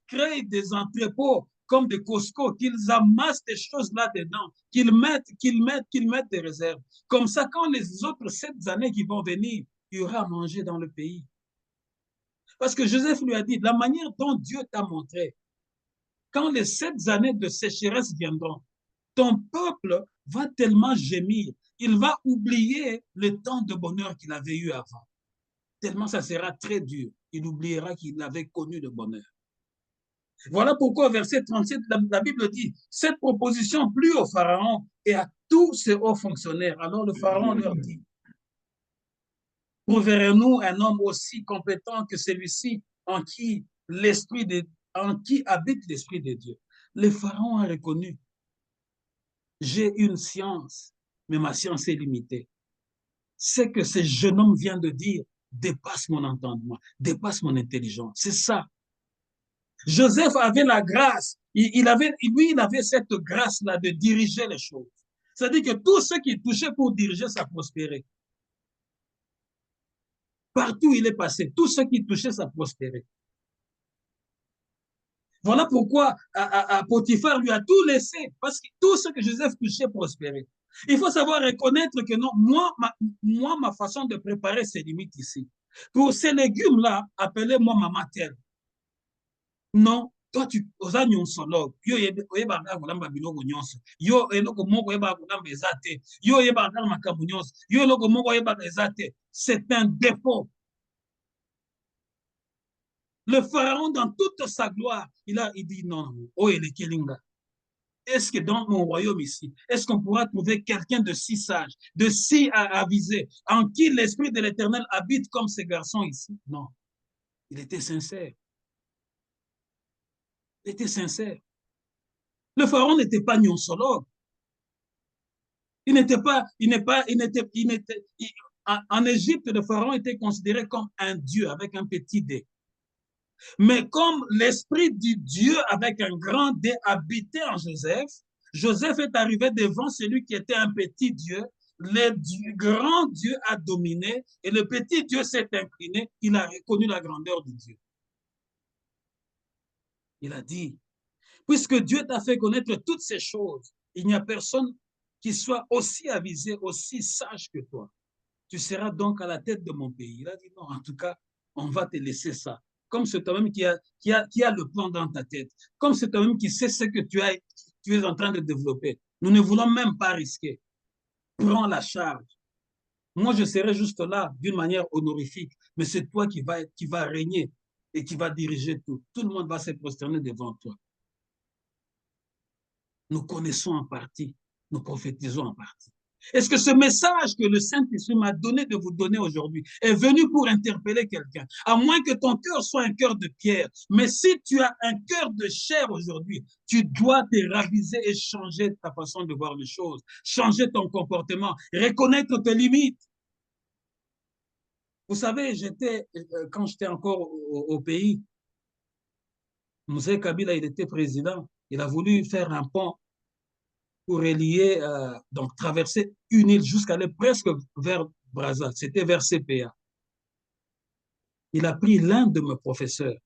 créent des entrepôts comme des Costco, qu'ils amassent des choses là-dedans, qu'ils mettent des réserves. Comme ça, quand les autres 7 années qui vont venir, il y aura à manger dans le pays. Parce que Joseph lui a dit, la manière dont Dieu t'a montré, quand les 7 années de sécheresse viendront, ton peuple va tellement gémir, il va oublier le temps de bonheur qu'il avait eu avant. Tellement ça sera très dur, il oubliera qu'il avait connu le bonheur. Voilà pourquoi au verset 37, la Bible dit, cette proposition plut au Pharaon et à tous ses hauts fonctionnaires. Alors le Pharaon leur dit, trouverons-nous un homme aussi compétent que celui-ci en qui habite l'Esprit de Dieu? Le Pharaon a reconnu, j'ai une science, mais ma science est limitée. Ce que ce jeune homme vient de dire dépasse mon entendement, dépasse mon intelligence. C'est ça. Joseph avait la grâce. Il avait cette grâce-là de diriger les choses. C'est-à-dire que tout ce qu'il touchait pour diriger, ça prospérait. Partout où il est passé, tout ce qu'il touchait, ça prospérait. Voilà pourquoi Potiphar lui a tout laissé, parce que tout ce que Joseph touchait prospérait. Il faut savoir reconnaître que non, ma façon de préparer ses limites ici. Pour ces légumes-là, appelez-moi maman tel. Non, toi tu oza nyonsologue. Yo oyebaka kolamba biloko nyonso. Yo eloko moko oyebaka kolamba eza te. Yo oyebaka kaka makambo nyonso. Yo eloko moko oyebaka eza te. C'est un défaut. Le pharaon, dans toute sa gloire, il dit non, oh, il est Kelinga. Est-ce que dans mon royaume ici, est-ce qu'on pourra trouver quelqu'un de si sage, de si avisé, en qui l'Esprit de l'Éternel habite comme ces garçons ici? Non. Il était sincère. Il était sincère. Le pharaon n'était pas nyonsologue. Il n'était pas, en Égypte, le pharaon était considéré comme un dieu avec un petit d. Mais comme l'esprit du Dieu avec un grand D habitait en Joseph, Joseph est arrivé devant celui qui était un petit Dieu. Le grand Dieu a dominé et le petit Dieu s'est incliné. Il a reconnu la grandeur de Dieu. Il a dit, puisque Dieu t'a fait connaître toutes ces choses, il n'y a personne qui soit aussi avisé, aussi sage que toi. Tu seras donc à la tête de mon pays. Il a dit non, en tout cas, on va te laisser ça. Comme c'est toi-même qui a le plan dans ta tête, comme c'est toi-même qui sait ce que tu es en train de développer. Nous ne voulons même pas risquer. Prends la charge. Moi, je serai juste là d'une manière honorifique, mais c'est toi qui va régner et qui va diriger tout. Tout le monde va se prosterner devant toi. Nous connaissons en partie, nous prophétisons en partie. Est-ce que ce message que le Saint-Esprit m'a donné de vous donner aujourd'hui est venu pour interpeller quelqu'un? À moins que ton cœur soit un cœur de pierre. Mais si tu as un cœur de chair aujourd'hui, tu dois te raviser et changer ta façon de voir les choses, changer ton comportement, reconnaître tes limites. Vous savez, quand j'étais encore au pays, Moussa Kabila, il était président. Il a voulu faire un pont pour relier, donc traverser une île jusqu'à aller presque vers Brazza. C'était vers CPA. Il a pris l'un de mes professeurs,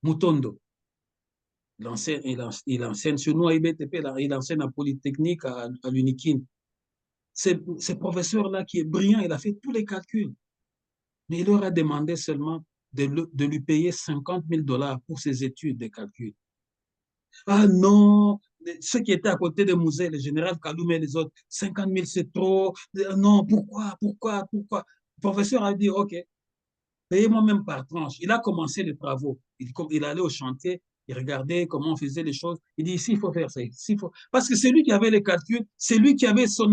Mutondo. Il enseigne sur nous à IBTP, il enseigne à Polytechnique, à l'Unikin. Ce professeur-là qui est brillant, il a fait tous les calculs. Mais il leur a demandé seulement de lui payer 50 000 $ pour ses études de calcul. Ah non, ceux qui étaient à côté de Mouzé, le général Kaloum et les autres, 50 000 c'est trop. Non, pourquoi? Le professeur a dit, OK, payez-moi même par tranche. Il a commencé les travaux. Il allait au chantier, il regardait comment on faisait les choses. Il dit, ici, il faut faire ça. Ici, Parce que c'est lui qui avait les calculs, c'est lui qui avait son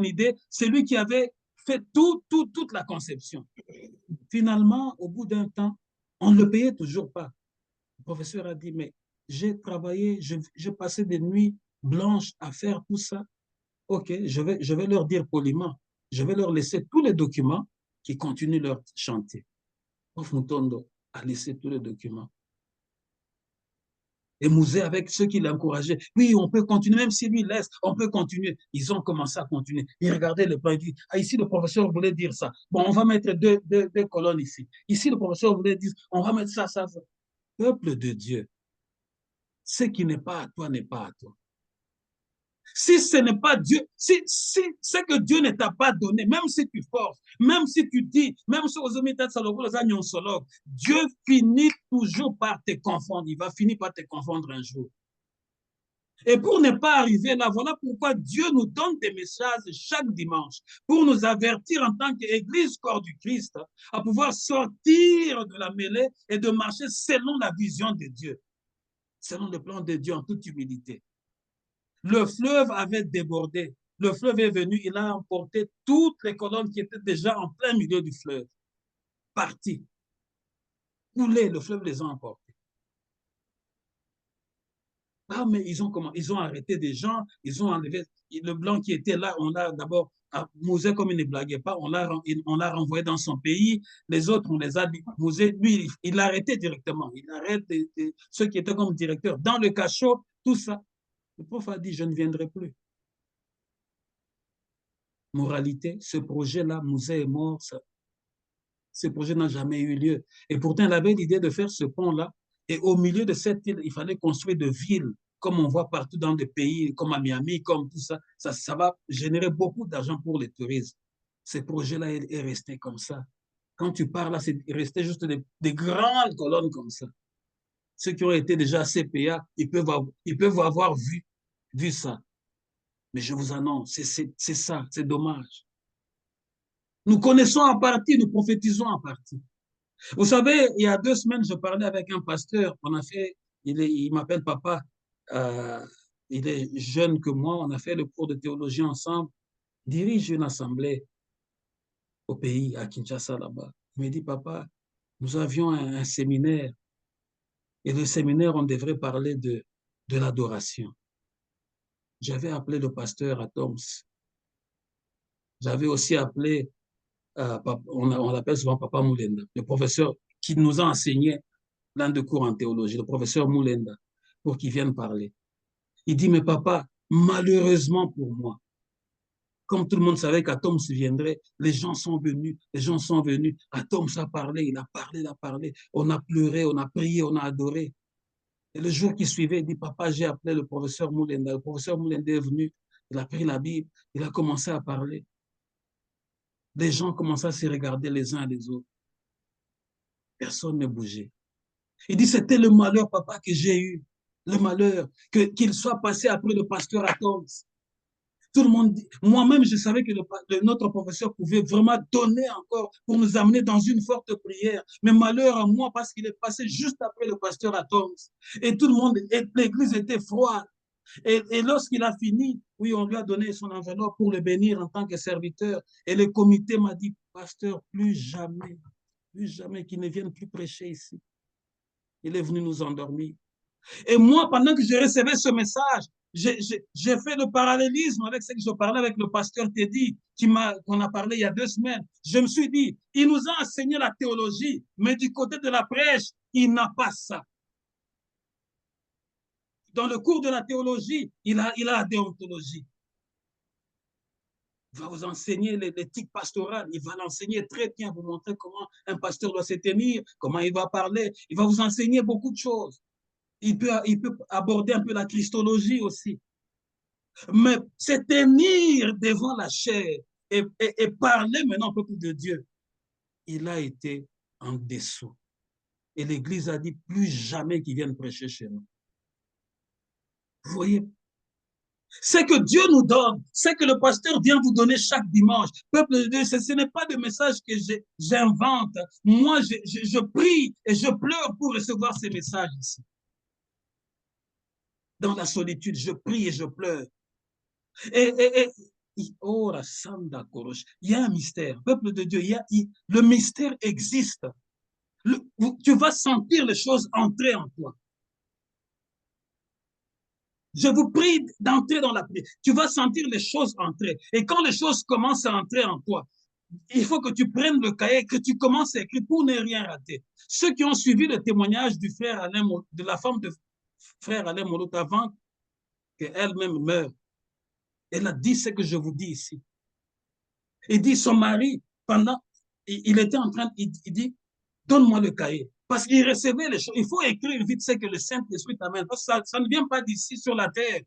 idée, c'est lui qui avait fait toute la conception. Finalement, au bout d'un temps, on ne le payait toujours pas. Le professeur a dit, mais j'ai travaillé, j'ai passé des nuits blanches à faire tout ça. OK, je vais leur dire poliment, je vais leur laisser tous les documents qui continuent leur chantier. Prof Mutondo a laissé tous les documents. Et Mouzé, avec ceux qui l'encourageaient, oui, on peut continuer, même si lui laisse, on peut continuer. Ils ont commencé à continuer. Ils regardaient le plan, ils disaient, ah, ici, le professeur voulait dire ça. Bon, on va mettre deux colonnes ici. Ici, le professeur voulait dire, on va mettre ça. Peuple de Dieu, ce qui n'est pas à toi n'est pas à toi. Si ce n'est pas Dieu, si ce que Dieu ne t'a pas donné, même si tu forces, même si tu dis, même si Dieu finit toujours par te confondre. Il va finir par te confondre un jour. Et pour ne pas arriver là, voilà pourquoi Dieu nous donne des messages chaque dimanche pour nous avertir en tant qu'Église corps du Christ à pouvoir sortir de la mêlée et de marcher selon la vision de Dieu, selon le plan de Dieu en toute humilité. Le fleuve avait débordé. Le fleuve est venu, il a emporté toutes les colonnes qui étaient déjà en plein milieu du fleuve. Parties. Coulées, le fleuve les a emportées. Ah, mais ils ont arrêté des gens, ils ont enlevé le blanc qui était là, on l'a d'abord, Mouzé, comme il ne blaguait pas, on l'a renvoyé dans son pays, les autres, on les a dit, Mouzé, lui, il l'a arrêté directement, il arrête ceux qui étaient comme directeurs, dans le cachot, tout ça. Le prof a dit, je ne viendrai plus. Moralité, ce projet-là, Mouzé est mort, ce projet n'a jamais eu lieu. Et pourtant, il avait l'idée de faire ce pont-là. Et au milieu de cette île, il fallait construire des villes, comme on voit partout dans des pays, comme à Miami, comme tout ça. Ça va générer beaucoup d'argent pour les touristes. Ce projet-là est resté comme ça. Quand tu pars là, c'est resté juste des grandes colonnes comme ça. Ceux qui ont été déjà à CPA, ils peuvent avoir vu ça. Mais je vous annonce, c'est ça, c'est dommage. Nous connaissons en partie, nous prophétisons en partie. Vous savez, il y a 2 semaines, je parlais avec un pasteur. Il m'appelle papa. Euh, il est jeune que moi. On a fait le cours de théologie ensemble. Il dirige une assemblée au pays, à Kinshasa, là-bas. Il me dit, papa, nous avions un séminaire. Et le séminaire, on devrait parler de l'adoration. J'avais appelé le pasteur à Toms. J'avais aussi appelé, on l'appelle souvent Papa Moulenda, le professeur qui nous a enseigné l'un de cours en théologie, le professeur Moulenda, pour qu'il vienne parler. Il dit, mais papa, malheureusement pour moi, comme tout le monde savait qu'Atom se viendrait, les gens sont venus, Atom a parlé, il a parlé, on a pleuré, on a prié, on a adoré. Et le jour qui suivait, il dit, papa, j'ai appelé le professeur Moulenda. Le professeur Moulenda est venu, Il a pris la Bible, il a commencé à parler. Les gens commençaient à se regarder les uns les autres. Personne ne bougeait. Il dit, c'était le malheur, papa, que j'ai eu. Le malheur, qu'il soit passé après le pasteur Atoms. Tout le monde dit, moi-même, je savais que notre professeur pouvait vraiment donner encore pour nous amener dans une forte prière. Mais malheur à moi, parce qu'il est passé juste après le pasteur Atoms. Et tout le monde, l'église était froide. Et lorsqu'il a fini, oui, on lui a donné son enveloppe pour le bénir en tant que serviteur. Et le comité m'a dit, pasteur, plus jamais qu'il ne vienne plus prêcher ici. Il est venu nous endormir. Et moi, pendant que je recevais ce message, j'ai fait le parallélisme avec ce que je parlais avec le pasteur Teddy, qu'on a parlé il y a 2 semaines. Je me suis dit, il nous a enseigné la théologie, mais du côté de la prêche, il n'a pas ça. Dans le cours de la théologie, il a la déontologie. Il va vous enseigner l'éthique pastorale. Il va l'enseigner très bien, vous montrer comment un pasteur doit se tenir, comment il va parler. Il va vous enseigner beaucoup de choses. Il peut aborder un peu la christologie aussi. Mais se tenir devant la chair et parler maintenant au peuple de Dieu, il a été en dessous. Et l'Église a dit plus jamais qu'il vienne prêcher chez nous. Vous voyez, c'est que Dieu nous donne, c'est que le pasteur vient vous donner chaque dimanche. Peuple de Dieu, ce n'est pas des messages que j'invente. Moi, je prie et je pleure pour recevoir ces messages ici. Dans la solitude, je prie et je pleure. Oh, la Sanda Korosh. Il y a un mystère. Peuple de Dieu, le mystère existe. Tu vas sentir les choses entrer en toi. Je vous prie d'entrer dans la prière. Tu vas sentir les choses entrer. Et quand les choses commencent à entrer en toi, il faut que tu prennes le cahier, que tu commences à écrire pour ne rien rater. Ceux qui ont suivi le témoignage du frère Alain, de la femme de frère Alain Molot avant qu'elle-même meure, elle a dit ce que je vous dis ici. Il dit, son mari, il était en train, il dit, donne-moi le cahier. Parce qu'il recevait les choses. Il faut écrire vite ce que le Saint-Esprit t'amène. Parce que ça ne vient pas d'ici sur la terre.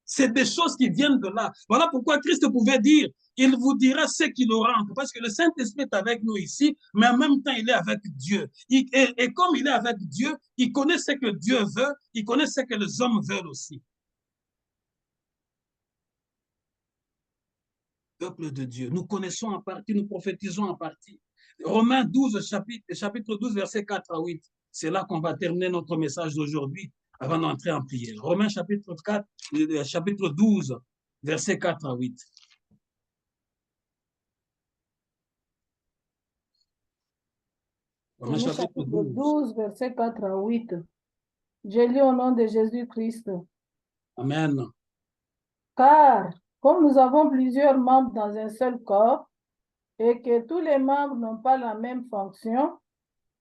C'est des choses qui viennent de là. Voilà pourquoi Christ pouvait dire, il vous dira ce qu'il aura. Parce que le Saint-Esprit est avec nous ici, mais en même temps, il est avec Dieu. Et comme il est avec Dieu, il connaît ce que Dieu veut, il connaît ce que les hommes veulent aussi. Peuple de Dieu, nous connaissons en partie, nous prophétisons en partie. Romains 12, chapitre 12, verset 4 à 8. C'est là qu'on va terminer notre message d'aujourd'hui avant d'entrer en prière. Romains chapitre 12, verset 4 à 8. Romains chapitre 12, verset 4 à 8. Je lis au nom de Jésus-Christ. Amen. Car, comme nous avons plusieurs membres dans un seul corps, et que tous les membres n'ont pas la même fonction,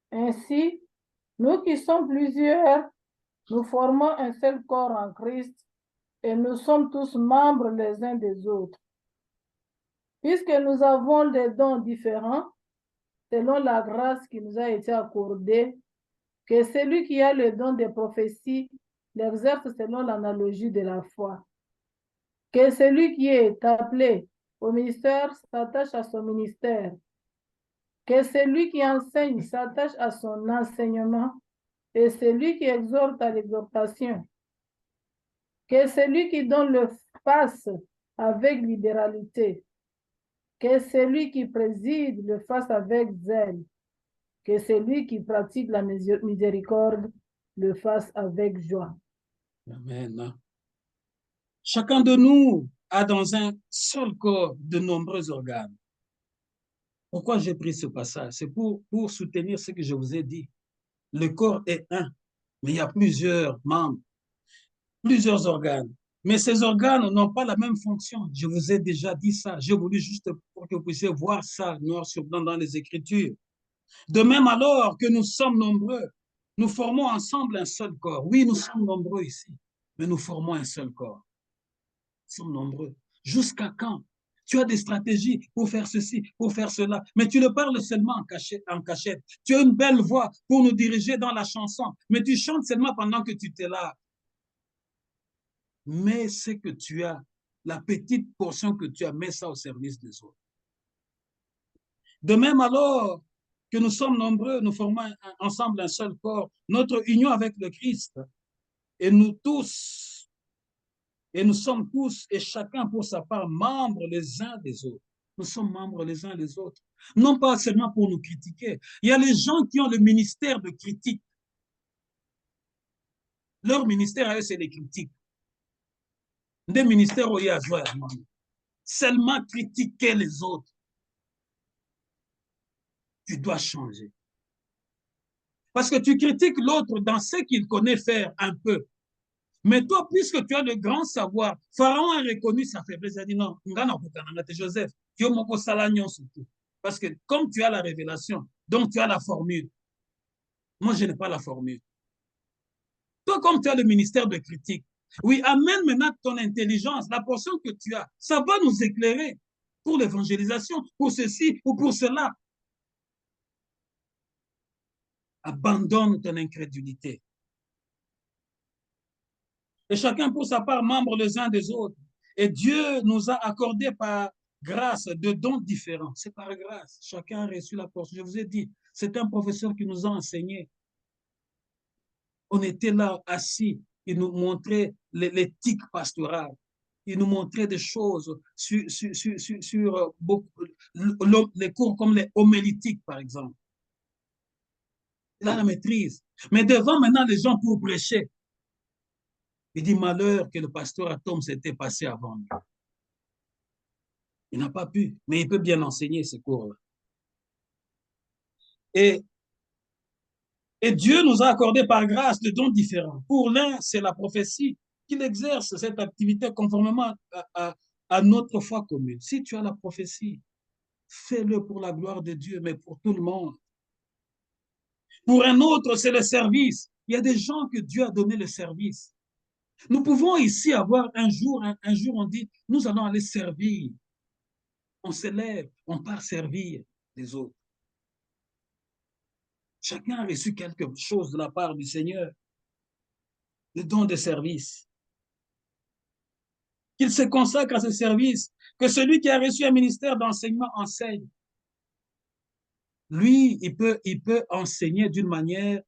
ainsi, nous qui sommes plusieurs, nous formons un seul corps en Christ, et nous sommes tous membres les uns des autres. Puisque nous avons des dons différents, selon la grâce qui nous a été accordée, que celui qui a le don de prophétie l'exerce selon l'analogie de la foi. Que celui qui est appelé au ministère s'attache à son ministère. Que celui qui enseigne s'attache à son enseignement et celui qui exhorte à l'exhortation. Que celui qui donne le fasse avec libéralité. Que celui qui préside le fasse avec zèle. Que celui qui pratique la miséricorde le fasse avec joie. Amen. Chacun de nous a dans un seul corps de nombreux organes. Pourquoi j'ai pris ce passage? C'est pour soutenir ce que je vous ai dit. Le corps est un, mais il y a plusieurs membres, plusieurs organes. Mais ces organes n'ont pas la même fonction. Je vous ai déjà dit ça. J'ai voulu juste pour que vous puissiez voir ça noir sur blanc dans les Écritures. De même alors que nous sommes nombreux, nous formons ensemble un seul corps. Oui, nous sommes nombreux ici, mais nous formons un seul corps. Nous sommes nombreux. Jusqu'à quand? Tu as des stratégies pour faire ceci, pour faire cela, mais tu le parles seulement en cachette. Tu as une belle voix pour nous diriger dans la chanson, mais tu chantes seulement pendant que tu t'es là. mets ce que tu as, la petite portion que tu as, mets ça au service des autres. De même, alors que nous sommes nombreux, nous formons ensemble un seul corps, notre union avec le Christ, et nous sommes tous et chacun pour sa part membres les uns des autres. Nous sommes membres les uns des autres. Non pas seulement pour nous critiquer. Il y a les gens qui ont le ministère de critique. Leur ministère à eux, c'est les critiques. Des ministères où il y a seulement critiquer les autres. Tu dois changer. Parce que tu critiques l'autre dans ce qu'il connaît faire un peu. Mais toi, puisque tu as le grand savoir, Pharaon a reconnu sa faiblesse. Il a dit non, Joseph, parce que comme tu as la révélation, donc tu as la formule. Moi, je n'ai pas la formule. Toi, comme tu as le ministère de critique, oui, amène maintenant ton intelligence, la portion que tu as. Ça va nous éclairer pour l'évangélisation, pour ceci ou pour cela. Abandonne ton incrédulité. Et chacun pour sa part, membre les uns des autres. Et Dieu nous a accordé par grâce de dons différents. C'est par grâce. Chacun a reçu la portion. Je vous ai dit, c'est un professeur qui nous a enseigné. On était là assis. Il nous montrait l'éthique pastorale. Il nous montrait des choses sur beaucoup, les cours comme les homilétiques, par exemple. Il a la maîtrise. Mais devant maintenant les gens pour prêcher, il dit malheur que le pasteur Atom s'était passé avant lui. Il n'a pas pu, mais il peut bien enseigner ces cours-là. Et Dieu nous a accordé par grâce des dons différents. Pour l'un, c'est la prophétie qu'il exerce cette activité conformément à notre foi commune. Si tu as la prophétie, fais-le pour la gloire de Dieu, mais pour tout le monde. Pour un autre, c'est le service. Il y a des gens que Dieu a donné le service. Nous pouvons ici avoir un jour, on dit, nous allons aller servir. On s'élève, on part servir les autres. Chacun a reçu quelque chose de la part du Seigneur, le don de service. Qu'il se consacre à ce service, que celui qui a reçu un ministère d'enseignement enseigne. Lui, il peut enseigner d'une manière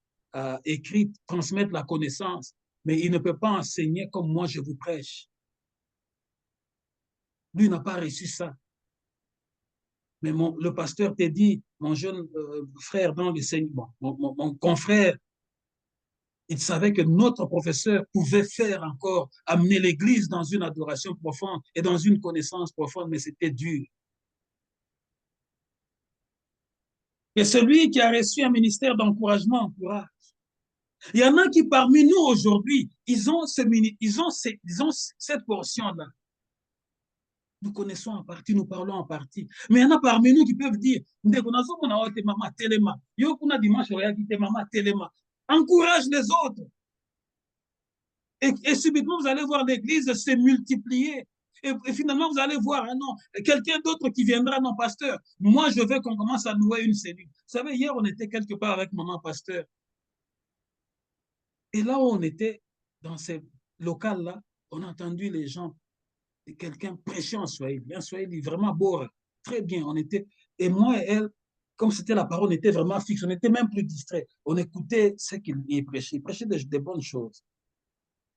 écrite, transmettre la connaissance, mais il ne peut pas enseigner comme moi je vous prêche. Lui n'a pas reçu ça. Mais le pasteur t'a dit, mon jeune frère dans le Seigneur, mon confrère, il savait que notre professeur pouvait faire encore, amener l'Église dans une adoration profonde et dans une connaissance profonde, mais c'était dur. Et celui qui a reçu un ministère d'encouragement encourage. Il y en a qui parmi nous aujourd'hui, ils ont cette portion-là. Nous connaissons en partie, nous parlons en partie. Mais il y en a parmi nous qui peuvent dire, encourage les autres. Et subitement, vous allez voir l'Église se multiplier. Et finalement, vous allez voir, non, quelqu'un d'autre qui viendra, non, pasteur, moi, je veux qu'on commence à louer une cellule. Vous savez, hier, on était quelque part avec maman pasteur. Et là où on était, dans ces locales-là, on a entendu les gens, quelqu'un prêcher en Swahili, un Swahili vraiment beau, très bien. On était, et moi et elle, comme c'était la parole, on était vraiment fixe, on était même plus distrait. On écoutait ce qu'il prêchait. Il prêchait des bonnes choses.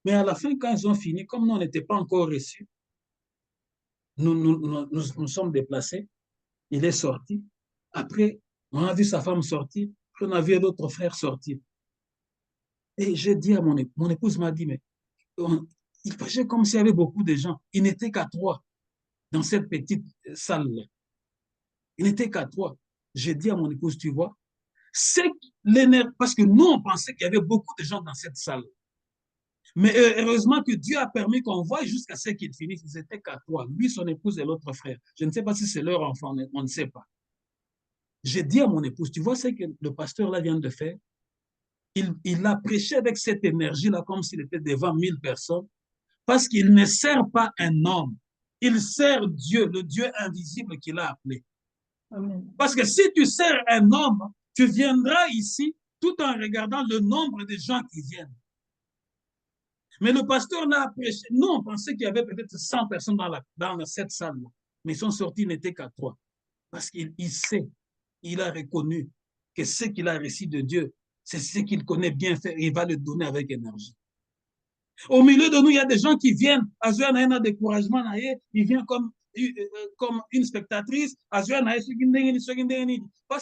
Mais à la fin, quand ils ont fini, comme nous, on n'était pas encore reçus, nous sommes déplacés. Il est sorti. Après, on a vu sa femme sortir. Puis on a vu l'autre frère sortir. Et j'ai dit à mon épouse m'a dit, mais il prêchait comme s'il y avait beaucoup de gens. Il n'était qu'à 3 dans cette petite salle-là. Il n'était qu'à 3. J'ai dit à mon épouse, tu vois, c'est l'énergie, parce que nous, on pensait qu'il y avait beaucoup de gens dans cette salle. Mais heureusement que Dieu a permis qu'on voie jusqu'à ce qu'ils finissent. Ils étaient qu'à 3. Lui, son épouse et l'autre frère. Je ne sais pas si c'est leur enfant, on ne sait pas. J'ai dit à mon épouse, tu vois ce que le pasteur là vient de faire? Il a prêché avec cette énergie-là comme s'il était devant 1000 personnes parce qu'il ne sert pas un homme. Il sert Dieu, le Dieu invisible qu'il a appelé. Amen. Parce que si tu sers un homme, tu viendras ici tout en regardant le nombre de gens qui viennent. Mais le pasteur n'a prêché. Nous, on pensait qu'il y avait peut-être 100 personnes dans cette salle-là. Mais ils sont sortis, ils n'étaient qu'à 3. Parce qu'il sait, il a reconnu que ce qu'il a reçu de Dieu, c'est ce qu'il connaît bien faire. Il va le donner avec énergie. Au milieu de nous, il y a des gens qui viennent, à un découragement, ils viennent comme une spectatrice, parce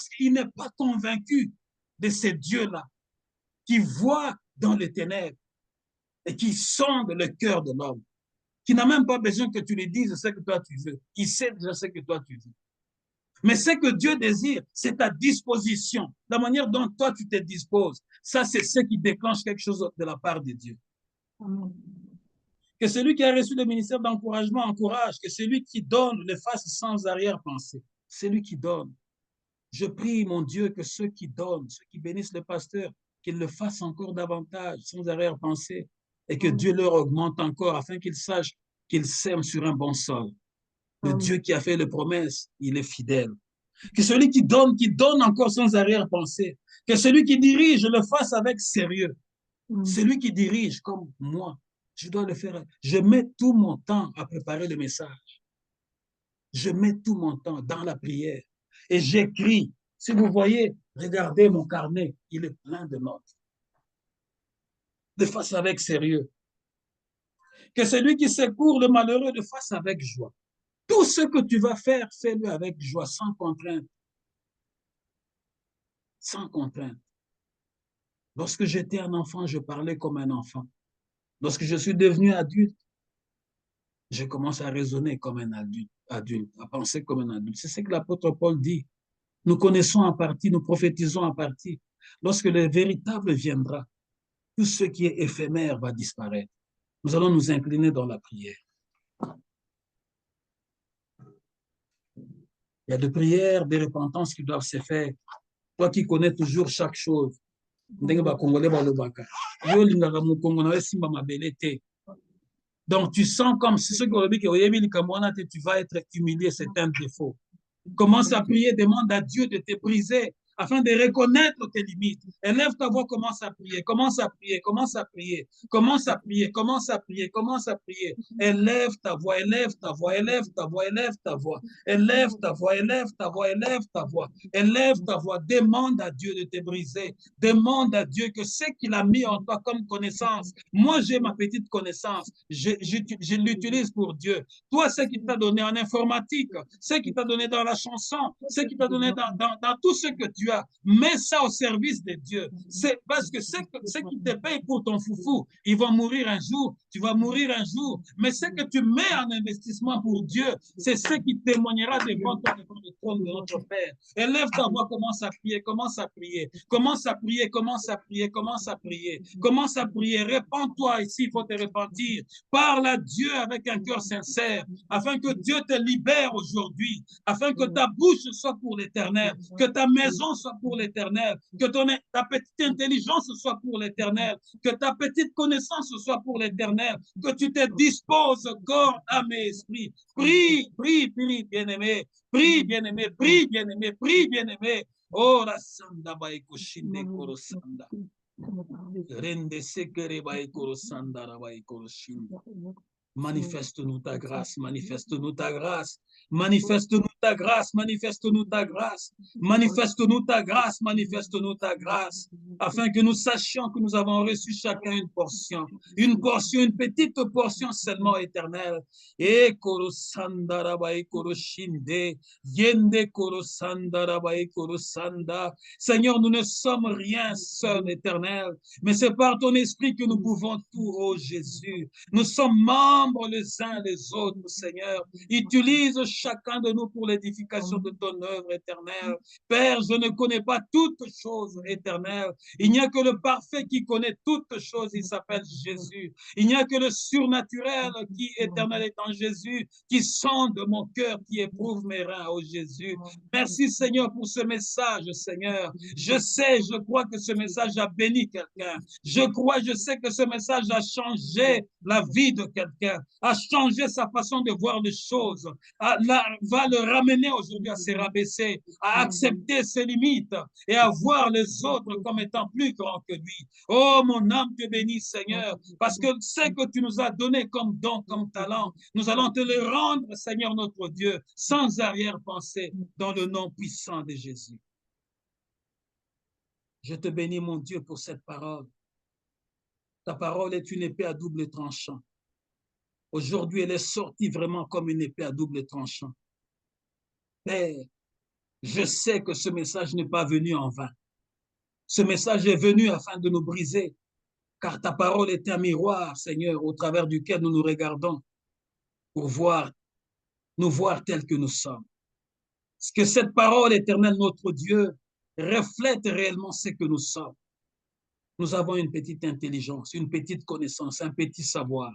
qu'il n'est pas convaincu de ces dieux-là, qui voient dans les ténèbres et qui sondent le cœur de l'homme, qui n'a même pas besoin que tu lui dises ce que toi tu veux. Il sait déjà ce que toi tu veux. Mais ce que Dieu désire, c'est ta disposition, la manière dont toi tu te disposes. Ça, c'est ce qui déclenche quelque chose de la part de Dieu. Que celui qui a reçu le ministère d'encouragement encourage, que celui qui donne le fasse sans arrière-pensée. Celui qui donne. Je prie, mon Dieu, que ceux qui donnent, ceux qui bénissent le pasteur, qu'ils le fassent encore davantage, sans arrière-pensée, et que Dieu leur augmente encore, afin qu'ils sachent qu'ils sèment sur un bon sol. Le Dieu qui a fait les promesses, il est fidèle. Que celui qui donne encore sans arrière-pensée. Que celui qui dirige le fasse avec sérieux. Celui qui dirige, comme moi, je dois le faire. Je mets tout mon temps à préparer le message. Je mets tout mon temps dans la prière. Et j'écris. Si vous voyez, regardez mon carnet, il est plein de notes. Le fasse avec sérieux. Que celui qui secourt le malheureux le fasse avec joie. Tout ce que tu vas faire, fais-le avec joie, sans contrainte. Sans contrainte. Lorsque j'étais un enfant, je parlais comme un enfant. Lorsque je suis devenu adulte, je commence à raisonner comme un adulte, à penser comme un adulte. C'est ce que l'apôtre Paul dit. Nous connaissons en partie, nous prophétisons en partie. Lorsque le véritable viendra, tout ce qui est éphémère va disparaître. Nous allons nous incliner dans la prière. Il y a des prières, des repentances qui doivent se faire. Toi qui connais toujours chaque chose. Donc, tu sens comme si ce que tu vas être humilié, c'est un défaut. Commence à prier, demande à Dieu de te briser afin de reconnaître tes limites. Élève ta voix, commence à prier, commence à prier, commence à prier, commence à prier, commence à prier, commence à prier. Élève ta voix, élève ta voix, élève ta voix, élève ta voix, élève ta voix, élève ta voix, élève ta voix, élève ta voix. Demande à Dieu de te briser. Demande à Dieu que ce qu'il a mis en toi comme connaissance, moi j'ai ma petite connaissance, je l'utilise pour Dieu. Toi, ce qu'il t'a donné en informatique, ce qu'il t'a donné dans la chanson, ce qu'il t'a donné dans tout ce que tu as, mets ça au service de Dieu. C'est parce que ce qui te paye pour ton foufou, ils vont mourir un jour, tu vas mourir un jour, mais ce que tu mets en investissement pour Dieu, c'est ce qui témoignera devant toi, devant le trône de notre Père. Élève ta voix, commence à prier, commence à prier, commence à prier, commence à prier, commence à prier, commence à prier, répands-toi ici, il faut te repentir. Parle à Dieu avec un cœur sincère, afin que Dieu te libère aujourd'hui, afin que ta bouche soit pour l'éternel, que ta maison soit pour l'éternel, que ta petite intelligence soit pour l'éternel, que ta petite connaissance soit pour l'éternel, que tu te disposes corps, âme et esprit. Prie, prie, prie, bien-aimé, prie, bien-aimé, prie, bien-aimé, prie, bien-aimé. Oh, la sanda baiko shinde koro sanda. Rende sekere baiko sanda rabaiko shinde. Manifeste-nous ta grâce, manifeste-nous ta grâce, manifeste-nous ta grâce, manifeste-nous ta grâce, manifeste-nous ta grâce, manifeste-nous ta grâce, afin que nous sachions que nous avons reçu chacun une petite portion seulement éternelle. Et Seigneur, nous ne sommes rien seul, éternel, mais c'est par ton esprit que nous pouvons tout, ô Jésus. Nous sommes membres les uns les autres, Seigneur. Utilise chacun de nous pour l'édification de ton œuvre éternelle. Père, je ne connais pas toutes choses éternelles. Il n'y a que le parfait qui connaît toutes choses, il s'appelle Jésus. Il n'y a que le surnaturel qui éternel est en Jésus, qui sonde mon cœur, qui éprouve mes reins, ô Jésus. Merci Seigneur pour ce message, Seigneur. Je crois que ce message a béni quelqu'un. Je sais que ce message a changé la vie de quelqu'un, a changé sa façon de voir les choses, va le ramener aujourd'hui à se rabaisser, à accepter ses limites et à voir les autres comme étant étant plus grand que lui. Oh, mon âme te bénit, Seigneur, parce que ce que tu nous as donné comme don, comme talent, nous allons te le rendre, Seigneur notre Dieu, sans arrière-pensée, dans le nom puissant de Jésus. Je te bénis, mon Dieu, pour cette parole. Ta parole est une épée à double tranchant. Aujourd'hui, elle est sortie vraiment comme une épée à double tranchant. Père, je sais que ce message n'est pas venu en vain. Ce message est venu afin de nous briser, car ta parole est un miroir, Seigneur, au travers duquel nous nous regardons pour nous voir tels que nous sommes. Parce que cette parole éternelle, notre Dieu, reflète réellement ce que nous sommes. Nous avons une petite intelligence, une petite connaissance, un petit savoir.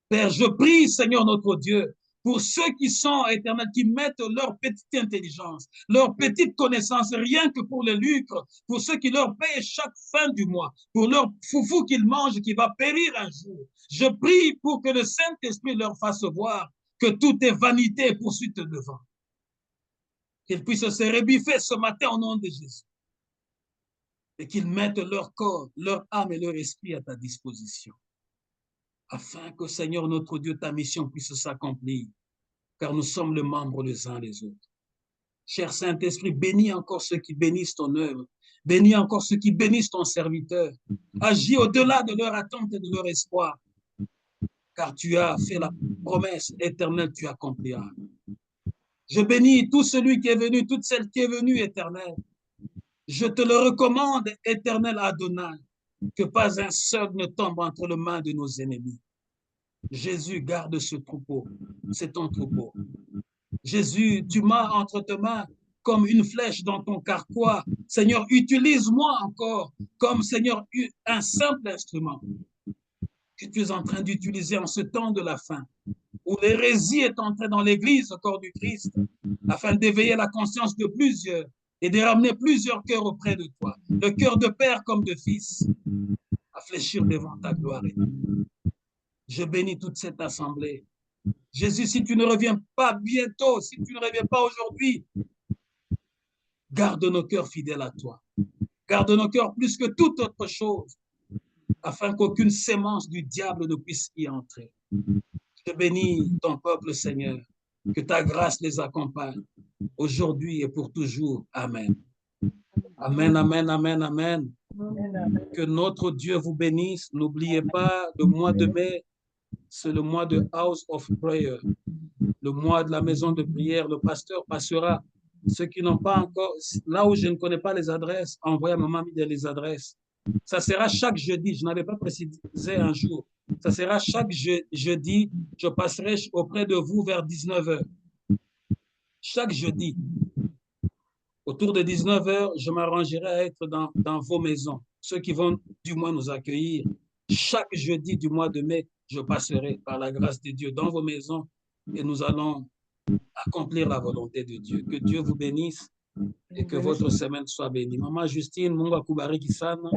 Père, je prie, Seigneur notre Dieu, pour ceux qui sont éternels, qui mettent leur petite intelligence, leur petite connaissance, rien que pour le lucre, pour ceux qui leur payent chaque fin du mois, pour leur foufou qu'ils mangent, qui va périr un jour. Je prie pour que le Saint-Esprit leur fasse voir que tout est vanité et poursuite devant. Qu'ils puissent se rebiffer ce matin au nom de Jésus. Et qu'ils mettent leur corps, leur âme et leur esprit à ta disposition. Afin que, Seigneur notre Dieu, ta mission puisse s'accomplir, car nous sommes les membres les uns les autres. Cher Saint-Esprit, bénis encore ceux qui bénissent ton œuvre, bénis encore ceux qui bénissent ton serviteur, agis au-delà de leur attente et de leur espoir, car tu as fait la promesse éternelle, tu accompliras. Je bénis tout celui qui est venu, toute celle qui est venue, éternel. Je te le recommande, éternel Adonai, que pas un seul ne tombe entre les mains de nos ennemis. Jésus, garde ce troupeau, c'est ton troupeau. Jésus, tu m'as entre tes mains comme une flèche dans ton carquois. Seigneur, utilise-moi encore comme, Seigneur, un simple instrument que tu es en train d'utiliser en ce temps de la fin, où l'hérésie est entrée dans l'Église, au corps du Christ, afin d'éveiller la conscience de plusieurs et de ramener plusieurs cœurs auprès de toi, le cœur de père comme de fils, à fléchir devant ta gloire. Je bénis toute cette assemblée. Jésus, si tu ne reviens pas bientôt, si tu ne reviens pas aujourd'hui, garde nos cœurs fidèles à toi. Garde nos cœurs plus que toute autre chose, afin qu'aucune sémence du diable ne puisse y entrer. Je bénis ton peuple, Seigneur, que ta grâce les accompagne, aujourd'hui et pour toujours. Amen. Amen, amen, amen, amen. Que notre Dieu vous bénisse. N'oubliez pas, le mois de mai, c'est le mois de House of Prayer, le mois de la maison de prière. Le pasteur passera. Ceux qui n'ont pas encore, là où je ne connais pas les adresses, envoyez à maman les adresses. Ça sera chaque jeudi, je n'avais pas précisé un jour. Ça sera chaque jeudi, je passerai auprès de vous vers 19h. Chaque jeudi, autour de 19h, je m'arrangerai à être dans vos maisons. Ceux qui vont du moins nous accueillir. Chaque jeudi du mois de mai, je passerai par la grâce de Dieu dans vos maisons et nous allons accomplir la volonté de Dieu. Que Dieu vous bénisse et que votre semaine soit bénie. Maman Justine, Mungu akubariki sana.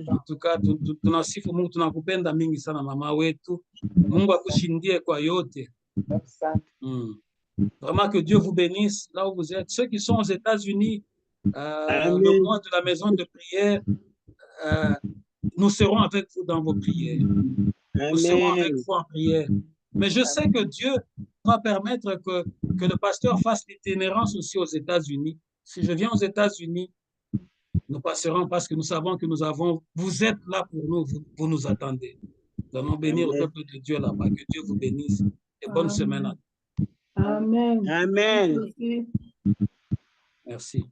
En tout cas, tunasifu Mungu, tunakupenda mingi sana mama wetu. Mungu akushindie kwa yote. Vraiment que Dieu vous bénisse là où vous êtes. Ceux qui sont aux États-Unis, le mois de la maison de prière, nous serons avec vous dans vos prières. Amen. Nous serons avec vous en prière. Mais je sais que Dieu va permettre que le pasteur fasse l'itinérance aussi aux États-Unis. Si je viens aux États-Unis, nous passerons parce que nous savons que vous êtes là pour nous, vous nous attendez. Nous allons bénir le peuple de Dieu là-bas. Que Dieu vous bénisse et bonne semaine à tous. Amen. Amen. Merci.